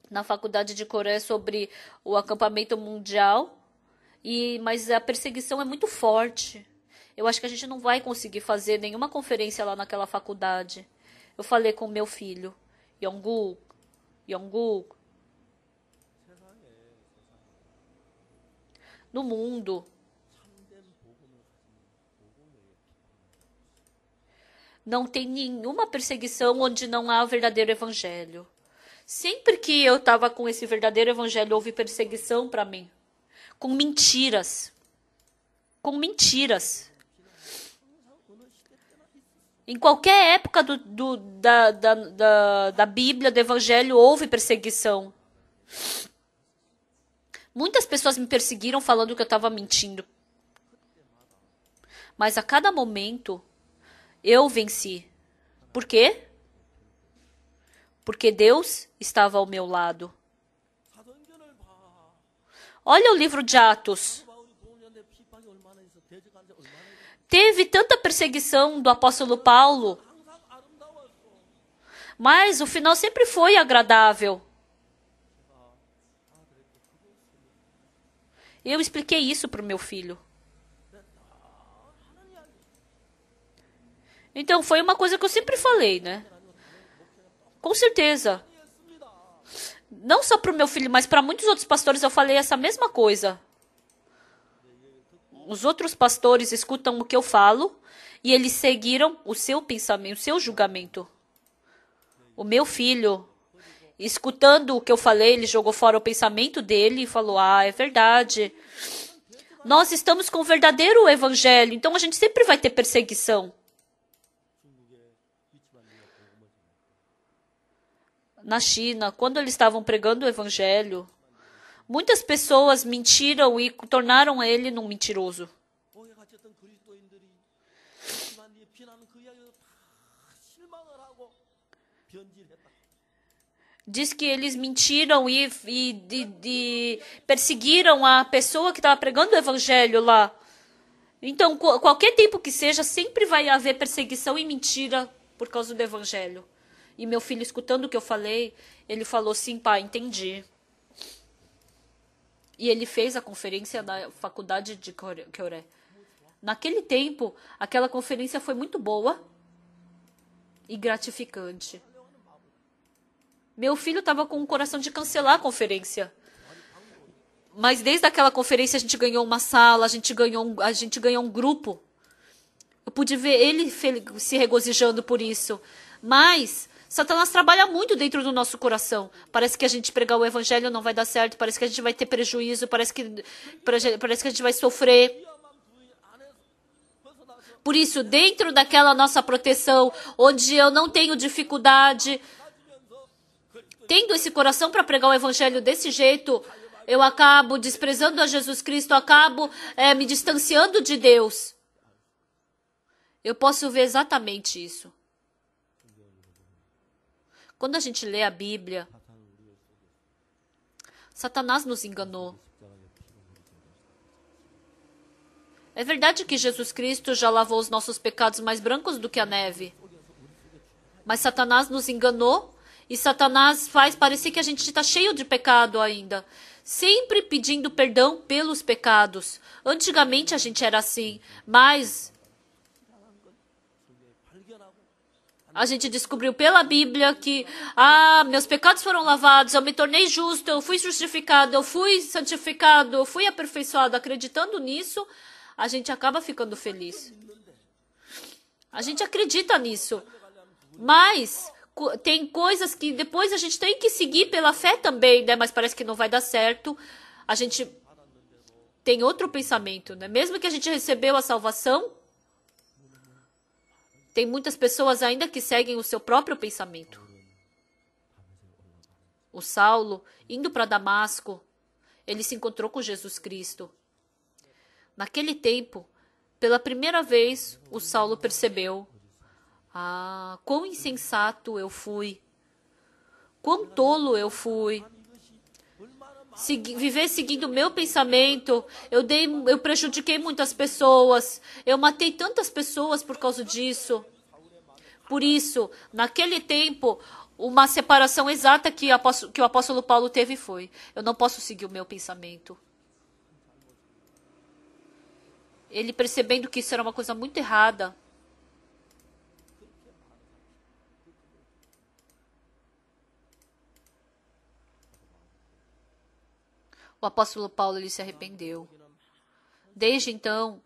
Speaker 1: na faculdade de Coreia sobre o acampamento mundial, mas a perseguição é muito forte. Eu acho que a gente não vai conseguir fazer nenhuma conferência lá naquela faculdade. Eu falei com meu filho, Yongguk, no mundo, não tem nenhuma perseguição onde não há o verdadeiro evangelho. Sempre que eu estava com esse verdadeiro evangelho, houve perseguição para mim. Com mentiras. Com mentiras. Em qualquer época da Bíblia, do evangelho, houve perseguição. Muitas pessoas me perseguiram falando que eu estava mentindo. Mas a cada momento, eu venci. Por quê? Porque Deus estava ao meu lado. Olha o livro de Atos. Teve tanta perseguição do apóstolo Paulo, mas o final sempre foi agradável. Eu expliquei isso para o meu filho. Então, foi uma coisa que eu sempre falei, né? Com certeza. Não só para o meu filho, mas para muitos outros pastores eu falei essa mesma coisa. Os outros pastores escutam o que eu falo e eles seguiram o seu pensamento, o seu julgamento. O meu filho, escutando o que eu falei, ele jogou fora o pensamento dele e falou, é verdade. Nós estamos com o verdadeiro evangelho, então a gente sempre vai ter perseguição. Na China, quando eles estavam pregando o evangelho, muitas pessoas mentiram e tornaram ele num mentiroso. Diz que eles mentiram e perseguiram a pessoa que estava pregando o evangelho lá. Então, qualquer tempo que seja, sempre vai haver perseguição e mentira por causa do evangelho. E meu filho, escutando o que eu falei, ele falou, sim, pai, entendi. E ele fez a conferência na faculdade de Kyoto. Naquele tempo, aquela conferência foi muito boa e gratificante. Meu filho estava com o coração de cancelar a conferência. Mas desde aquela conferência a gente ganhou uma sala, a gente ganhou um grupo. Eu pude ver ele se regozijando por isso. Mas Satanás trabalha muito dentro do nosso coração. Parece que a gente pregar o evangelho não vai dar certo, parece que a gente vai ter prejuízo, parece que a gente vai sofrer. Por isso, dentro daquela nossa proteção, onde eu não tenho dificuldade, tendo esse coração para pregar o evangelho desse jeito, eu acabo desprezando a Jesus Cristo, acabo me distanciando de Deus. Eu posso ver exatamente isso. Quando a gente lê a Bíblia, Satanás nos enganou. É verdade que Jesus Cristo já lavou os nossos pecados mais brancos do que a neve. Mas Satanás nos enganou e Satanás faz parecer que a gente está cheio de pecado ainda. Sempre pedindo perdão pelos pecados. Antigamente a gente era assim, mas a gente descobriu pela Bíblia que, meus pecados foram lavados, eu me tornei justo, eu fui justificado, eu fui santificado, eu fui aperfeiçoado. Acreditando nisso, a gente acaba ficando feliz. A gente acredita nisso. Mas tem coisas que depois a gente tem que seguir pela fé também, né? Mas parece que não vai dar certo. A gente tem outro pensamento, né? Mesmo que a gente recebeu a salvação, tem muitas pessoas ainda que seguem o seu próprio pensamento. O Saulo, indo para Damasco, ele se encontrou com Jesus Cristo. Naquele tempo, pela primeira vez, o Saulo percebeu: quão insensato eu fui. Quão tolo eu fui. Viver seguindo o meu pensamento. Eu prejudiquei muitas pessoas. Eu matei tantas pessoas por causa disso. Por isso, naquele tempo, uma separação exata que o apóstolo Paulo teve foi: eu não posso seguir o meu pensamento. Ele percebendo que isso era uma coisa muito errada. O apóstolo Paulo, ele se arrependeu. Desde então,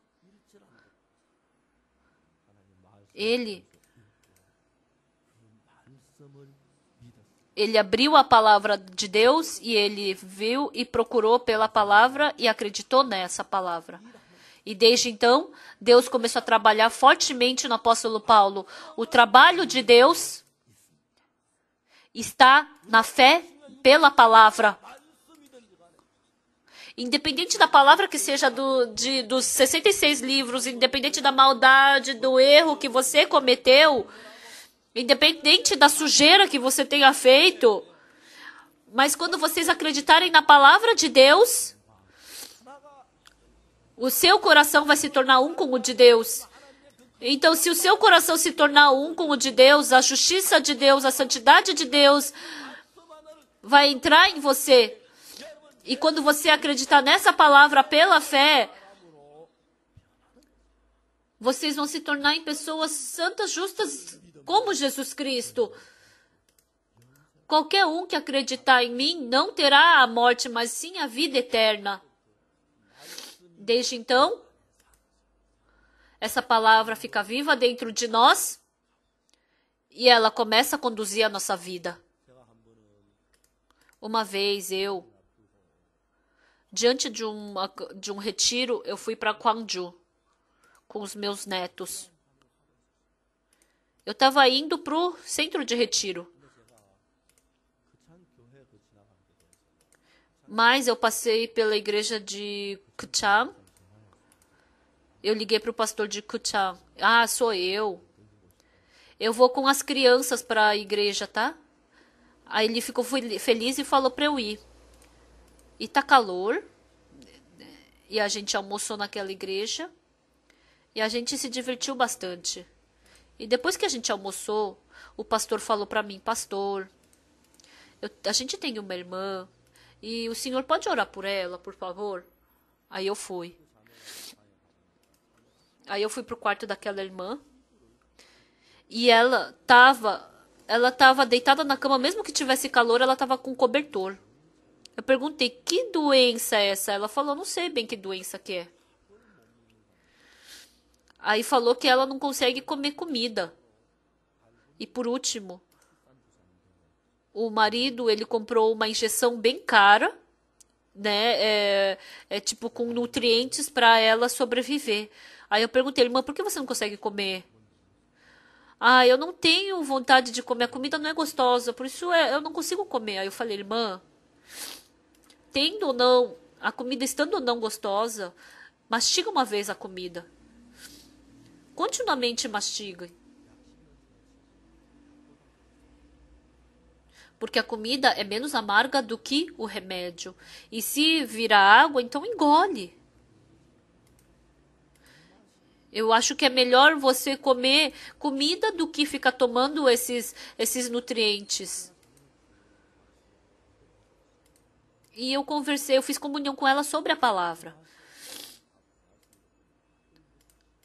Speaker 1: ele abriu a palavra de Deus e ele viu e procurou pela palavra e acreditou nessa palavra. E desde então, Deus começou a trabalhar fortemente no apóstolo Paulo. O trabalho de Deus está na fé pela palavra. Independente da palavra que seja dos 66 livros, independente da maldade, do erro que você cometeu, independente da sujeira que você tenha feito, mas quando vocês acreditarem na palavra de Deus, o seu coração vai se tornar um com o de Deus. Então, se o seu coração se tornar um com o de Deus, a justiça de Deus, a santidade de Deus vai entrar em você. E quando você acreditar nessa palavra pela fé, vocês vão se tornar em pessoas santas, justas, como Jesus Cristo. Qualquer um que acreditar em mim não terá a morte, mas sim a vida eterna. Desde então, essa palavra fica viva dentro de nós e ela começa a conduzir a nossa vida. Uma vez diante de um retiro, eu fui para Gwangju com os meus netos. Eu estava indo para o centro de retiro. Mas eu passei pela igreja de Kuchang. Eu liguei para o pastor de Kuchang. Sou eu. Eu vou com as crianças para a igreja, tá? Aí ele ficou feliz e falou para eu ir. E tá calor. E a gente almoçou naquela igreja. E a gente se divertiu bastante. E depois que a gente almoçou, o pastor falou para mim: pastor, a gente tem uma irmã. E o senhor pode orar por ela, por favor? Aí eu fui. Aí eu fui pro quarto daquela irmã. E ela tava deitada na cama, mesmo que tivesse calor, ela tava com cobertor. Eu perguntei: que doença é essa? Ela falou: não sei bem que doença que é. Aí falou que ela não consegue comer comida. E por último, o marido, ele comprou uma injeção bem cara, né? Tipo com nutrientes para ela sobreviver. Aí eu perguntei: irmã, por que você não consegue comer? Eu não tenho vontade de comer, a comida não é gostosa, por isso eu não consigo comer. Aí eu falei: irmã, tendo ou não, a comida estando ou não gostosa, mastiga uma vez a comida. Continuamente mastiga. Porque a comida é menos amarga do que o remédio. E se virar água, então engole. Eu acho que é melhor você comer comida do que ficar tomando esses nutrientes. E eu conversei, eu fiz comunhão com ela sobre a palavra.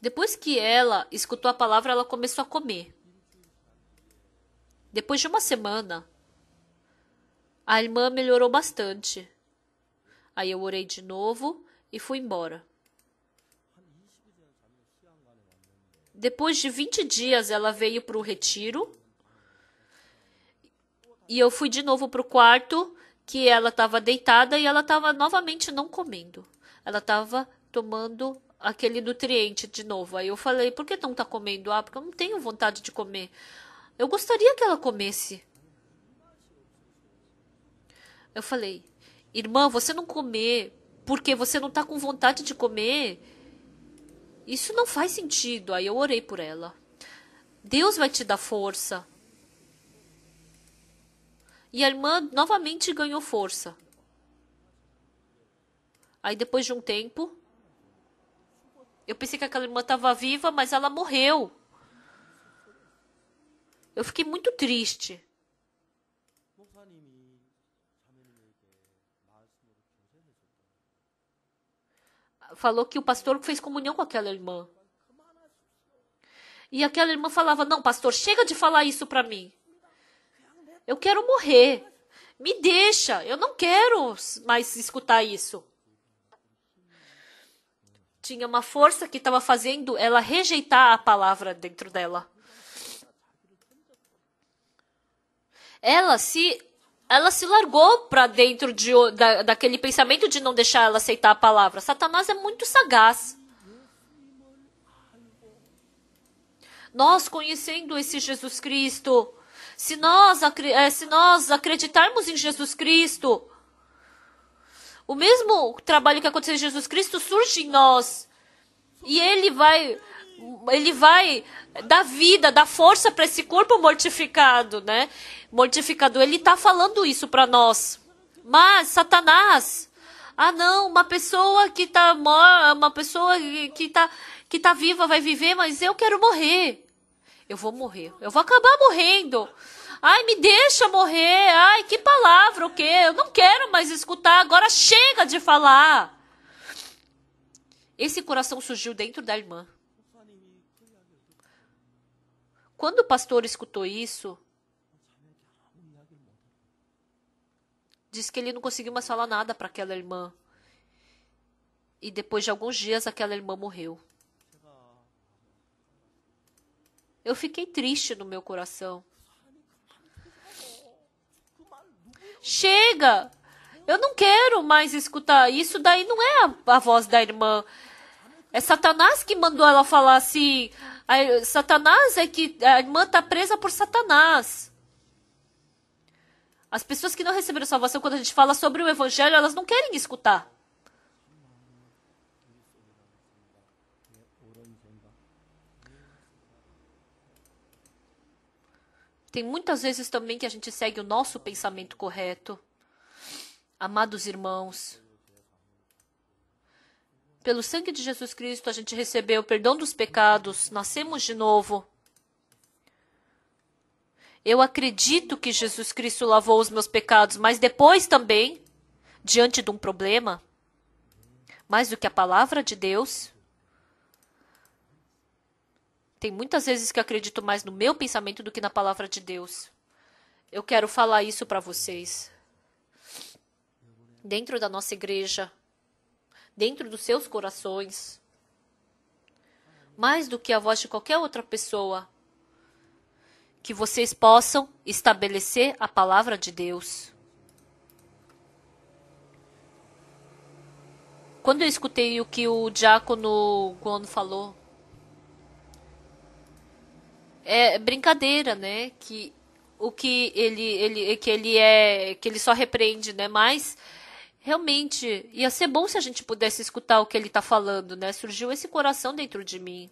Speaker 1: Depois que ela escutou a palavra, ela começou a comer. Depois de uma semana, a irmã melhorou bastante. Aí eu orei de novo e fui embora. Depois de 20 dias, ela veio para o retiro. E eu fui de novo para o quarto, que ela estava deitada e ela estava novamente não comendo. Ela estava tomando aquele nutriente de novo. Aí eu falei, por que não está comendo? Ah, porque eu não tenho vontade de comer. Eu gostaria que ela comesse. Eu falei, irmã, você não comer porque você não está com vontade de comer, isso não faz sentido. Aí eu orei por ela. Deus vai te dar força. E a irmã novamente ganhou força. Aí depois de um tempo, eu pensei que aquela irmã estava viva, mas ela morreu. Eu fiquei muito triste. Falou que o pastor fez comunhão com aquela irmã. E aquela irmã falava, não, pastor, chega de falar isso para mim. Eu quero morrer. Me deixa, eu não quero mais escutar isso. Tinha uma força que estava fazendo ela rejeitar a palavra dentro dela. Ela se largou para dentro daquele pensamento de não deixar ela aceitar a palavra. Satanás é muito sagaz. Nós conhecendo esse Jesus Cristo, se nós acreditarmos em Jesus Cristo, o mesmo trabalho que aconteceu em Jesus Cristo surge em nós. E ele vai dar vida, dar força para esse corpo mortificado, né? Mortificado. Ele está falando isso para nós. Mas Satanás, não, uma pessoa que está morta, uma pessoa que tá viva vai viver, mas eu quero morrer. Eu vou morrer. Eu vou acabar morrendo. Ai, me deixa morrer. Ai, que palavra, o quê? Eu não quero mais escutar. Agora chega de falar. Esse coração surgiu dentro da irmã. Quando o pastor escutou isso, disse que ele não conseguiu mais falar nada para aquela irmã. E depois de alguns dias, aquela irmã morreu. Eu fiquei triste no meu coração. Chega! Eu não quero mais escutar. Isso daí não é a voz da irmã. É Satanás que mandou ela falar assim. Satanás é que a irmã está presa por Satanás. As pessoas que não receberam salvação, quando a gente fala sobre o evangelho, elas não querem escutar. Tem muitas vezes também que a gente segue o nosso pensamento correto. Amados irmãos, pelo sangue de Jesus Cristo a gente recebeu o perdão dos pecados, nascemos de novo. Eu acredito que Jesus Cristo lavou os meus pecados, mas depois também, diante de um problema, mais do que a palavra de Deus, tem muitas vezes que eu acredito mais no meu pensamento do que na palavra de Deus. Eu quero falar isso para vocês. Dentro da nossa igreja, dentro dos seus corações, mais do que a voz de qualquer outra pessoa, que vocês possam estabelecer a palavra de Deus. Quando eu escutei o que o diácono Guano falou, é brincadeira, né? Que o que ele só repreende, né? Mas realmente ia ser bom se a gente pudesse escutar o que ele está falando, né? Surgiu esse coração dentro de mim.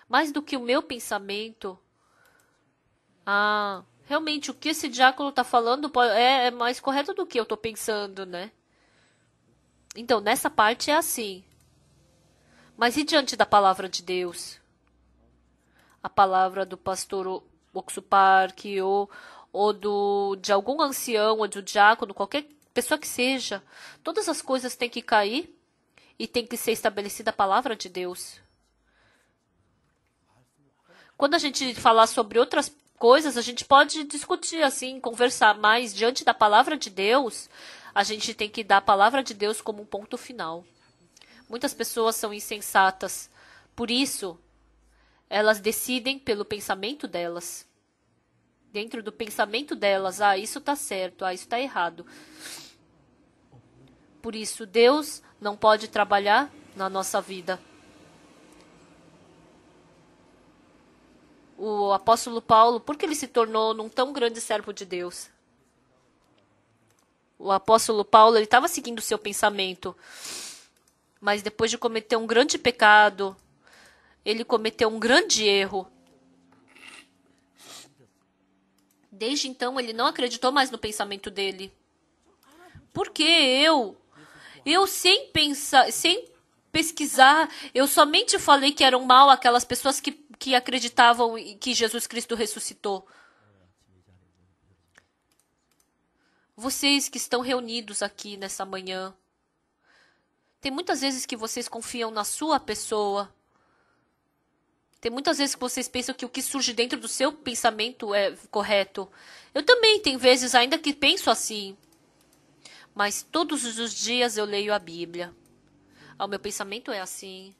Speaker 1: Mais do que o meu pensamento. Realmente o que esse diácono está falando é mais correto do que eu estou pensando, né? Então, nessa parte é assim. Mas e diante da palavra de Deus? A palavra do pastor Oxupark ou de algum ancião ou do diácono, qualquer pessoa que seja, todas as coisas têm que cair e tem que ser estabelecida a palavra de Deus. Quando a gente falar sobre outras coisas, a gente pode discutir assim, conversar, mas diante da palavra de Deus, a gente tem que dar a palavra de Deus como um ponto final. Muitas pessoas são insensatas, por isso elas decidem pelo pensamento delas. Dentro do pensamento delas, isso está certo, isso está errado. Por isso, Deus não pode trabalhar na nossa vida. O apóstolo Paulo, por que ele se tornou um tão grande servo de Deus? O apóstolo Paulo, ele estava seguindo o seu pensamento, mas depois de cometer um grande pecado, ele cometeu um grande erro. Desde então, ele não acreditou mais no pensamento dele. Porque eu sem pensar, sem pesquisar, eu somente falei que eram mal aquelas pessoas que acreditavam que Jesus Cristo ressuscitou. Vocês que estão reunidos aqui nessa manhã, tem muitas vezes que vocês confiam na sua pessoa. Tem muitas vezes que vocês pensam que o que surge dentro do seu pensamento é correto. Eu também tenho vezes ainda que penso assim. Mas todos os dias eu leio a Bíblia. O meu pensamento é assim.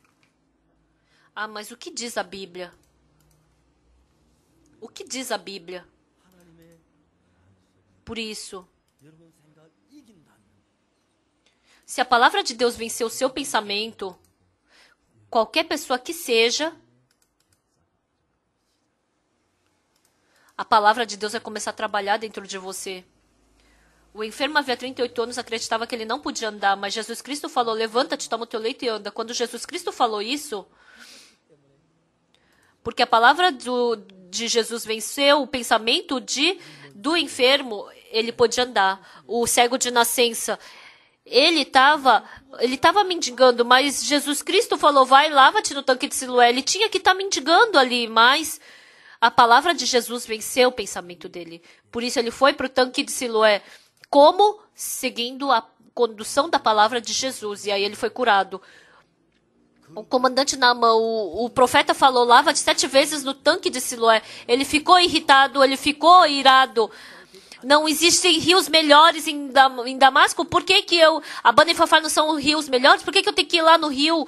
Speaker 1: Mas o que diz a Bíblia? O que diz a Bíblia? Por isso, se a palavra de Deus vencer o seu pensamento, qualquer pessoa que seja, a palavra de Deus vai começar a trabalhar dentro de você. O enfermo havia 38 anos, acreditava que ele não podia andar, mas Jesus Cristo falou, levanta-te, toma o teu leito e anda. Quando Jesus Cristo falou isso, porque a palavra de Jesus venceu o pensamento do enfermo, ele podia andar. O cego de nascença, ele estava mendigando, mas Jesus Cristo falou, vai, lava-te no tanque de Siloé. Ele tinha que estar mendigando ali, mas a palavra de Jesus venceu o pensamento dele. Por isso ele foi para o tanque de Siloé, como seguindo a condução da palavra de Jesus. E aí ele foi curado. O comandante Naamã, o profeta falou, lava-te 7 vezes no tanque de Siloé. Ele ficou irritado, ele ficou irado. Não existem rios melhores em Damasco? Por que Abana e Fafá não são rios melhores? Por que eu tenho que ir lá no rio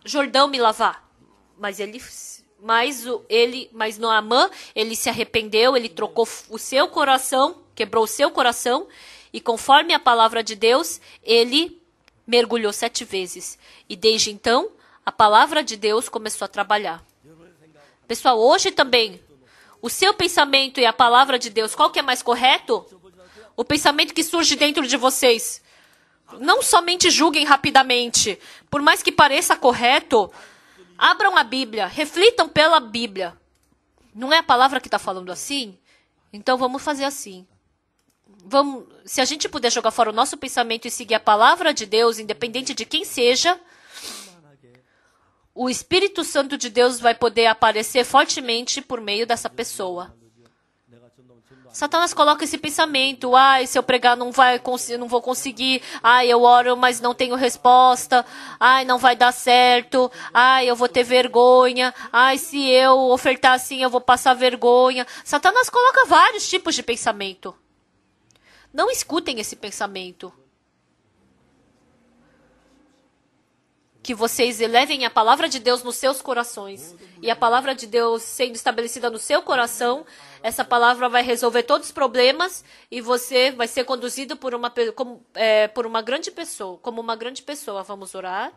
Speaker 1: Jordão me lavar? Mas Naamã, ele se arrependeu, ele trocou o seu coração, quebrou o seu coração, e conforme a palavra de Deus, ele mergulhou 7 vezes. E desde então, a palavra de Deus começou a trabalhar. Pessoal, hoje também, o seu pensamento e a palavra de Deus, qual que é mais correto? O pensamento que surge dentro de vocês. Não somente julguem rapidamente. Por mais que pareça correto, abram a Bíblia, reflitam pela Bíblia. Não é a palavra que está falando assim? Então vamos fazer assim. Se a gente puder jogar fora o nosso pensamento e seguir a palavra de Deus, independente de quem seja, o Espírito Santo de Deus vai poder aparecer fortemente por meio dessa pessoa. Satanás coloca esse pensamento, se eu pregar não vou conseguir, eu oro, mas não tenho resposta, não vai dar certo, eu vou ter vergonha, se eu ofertar assim eu vou passar vergonha. Satanás coloca vários tipos de pensamento. Não escutem esse pensamento. Que vocês elevem a palavra de Deus nos seus corações. E a palavra de Deus sendo estabelecida no seu coração, essa palavra vai resolver todos os problemas e você vai ser conduzido por uma grande pessoa, como uma grande pessoa. Vamos orar.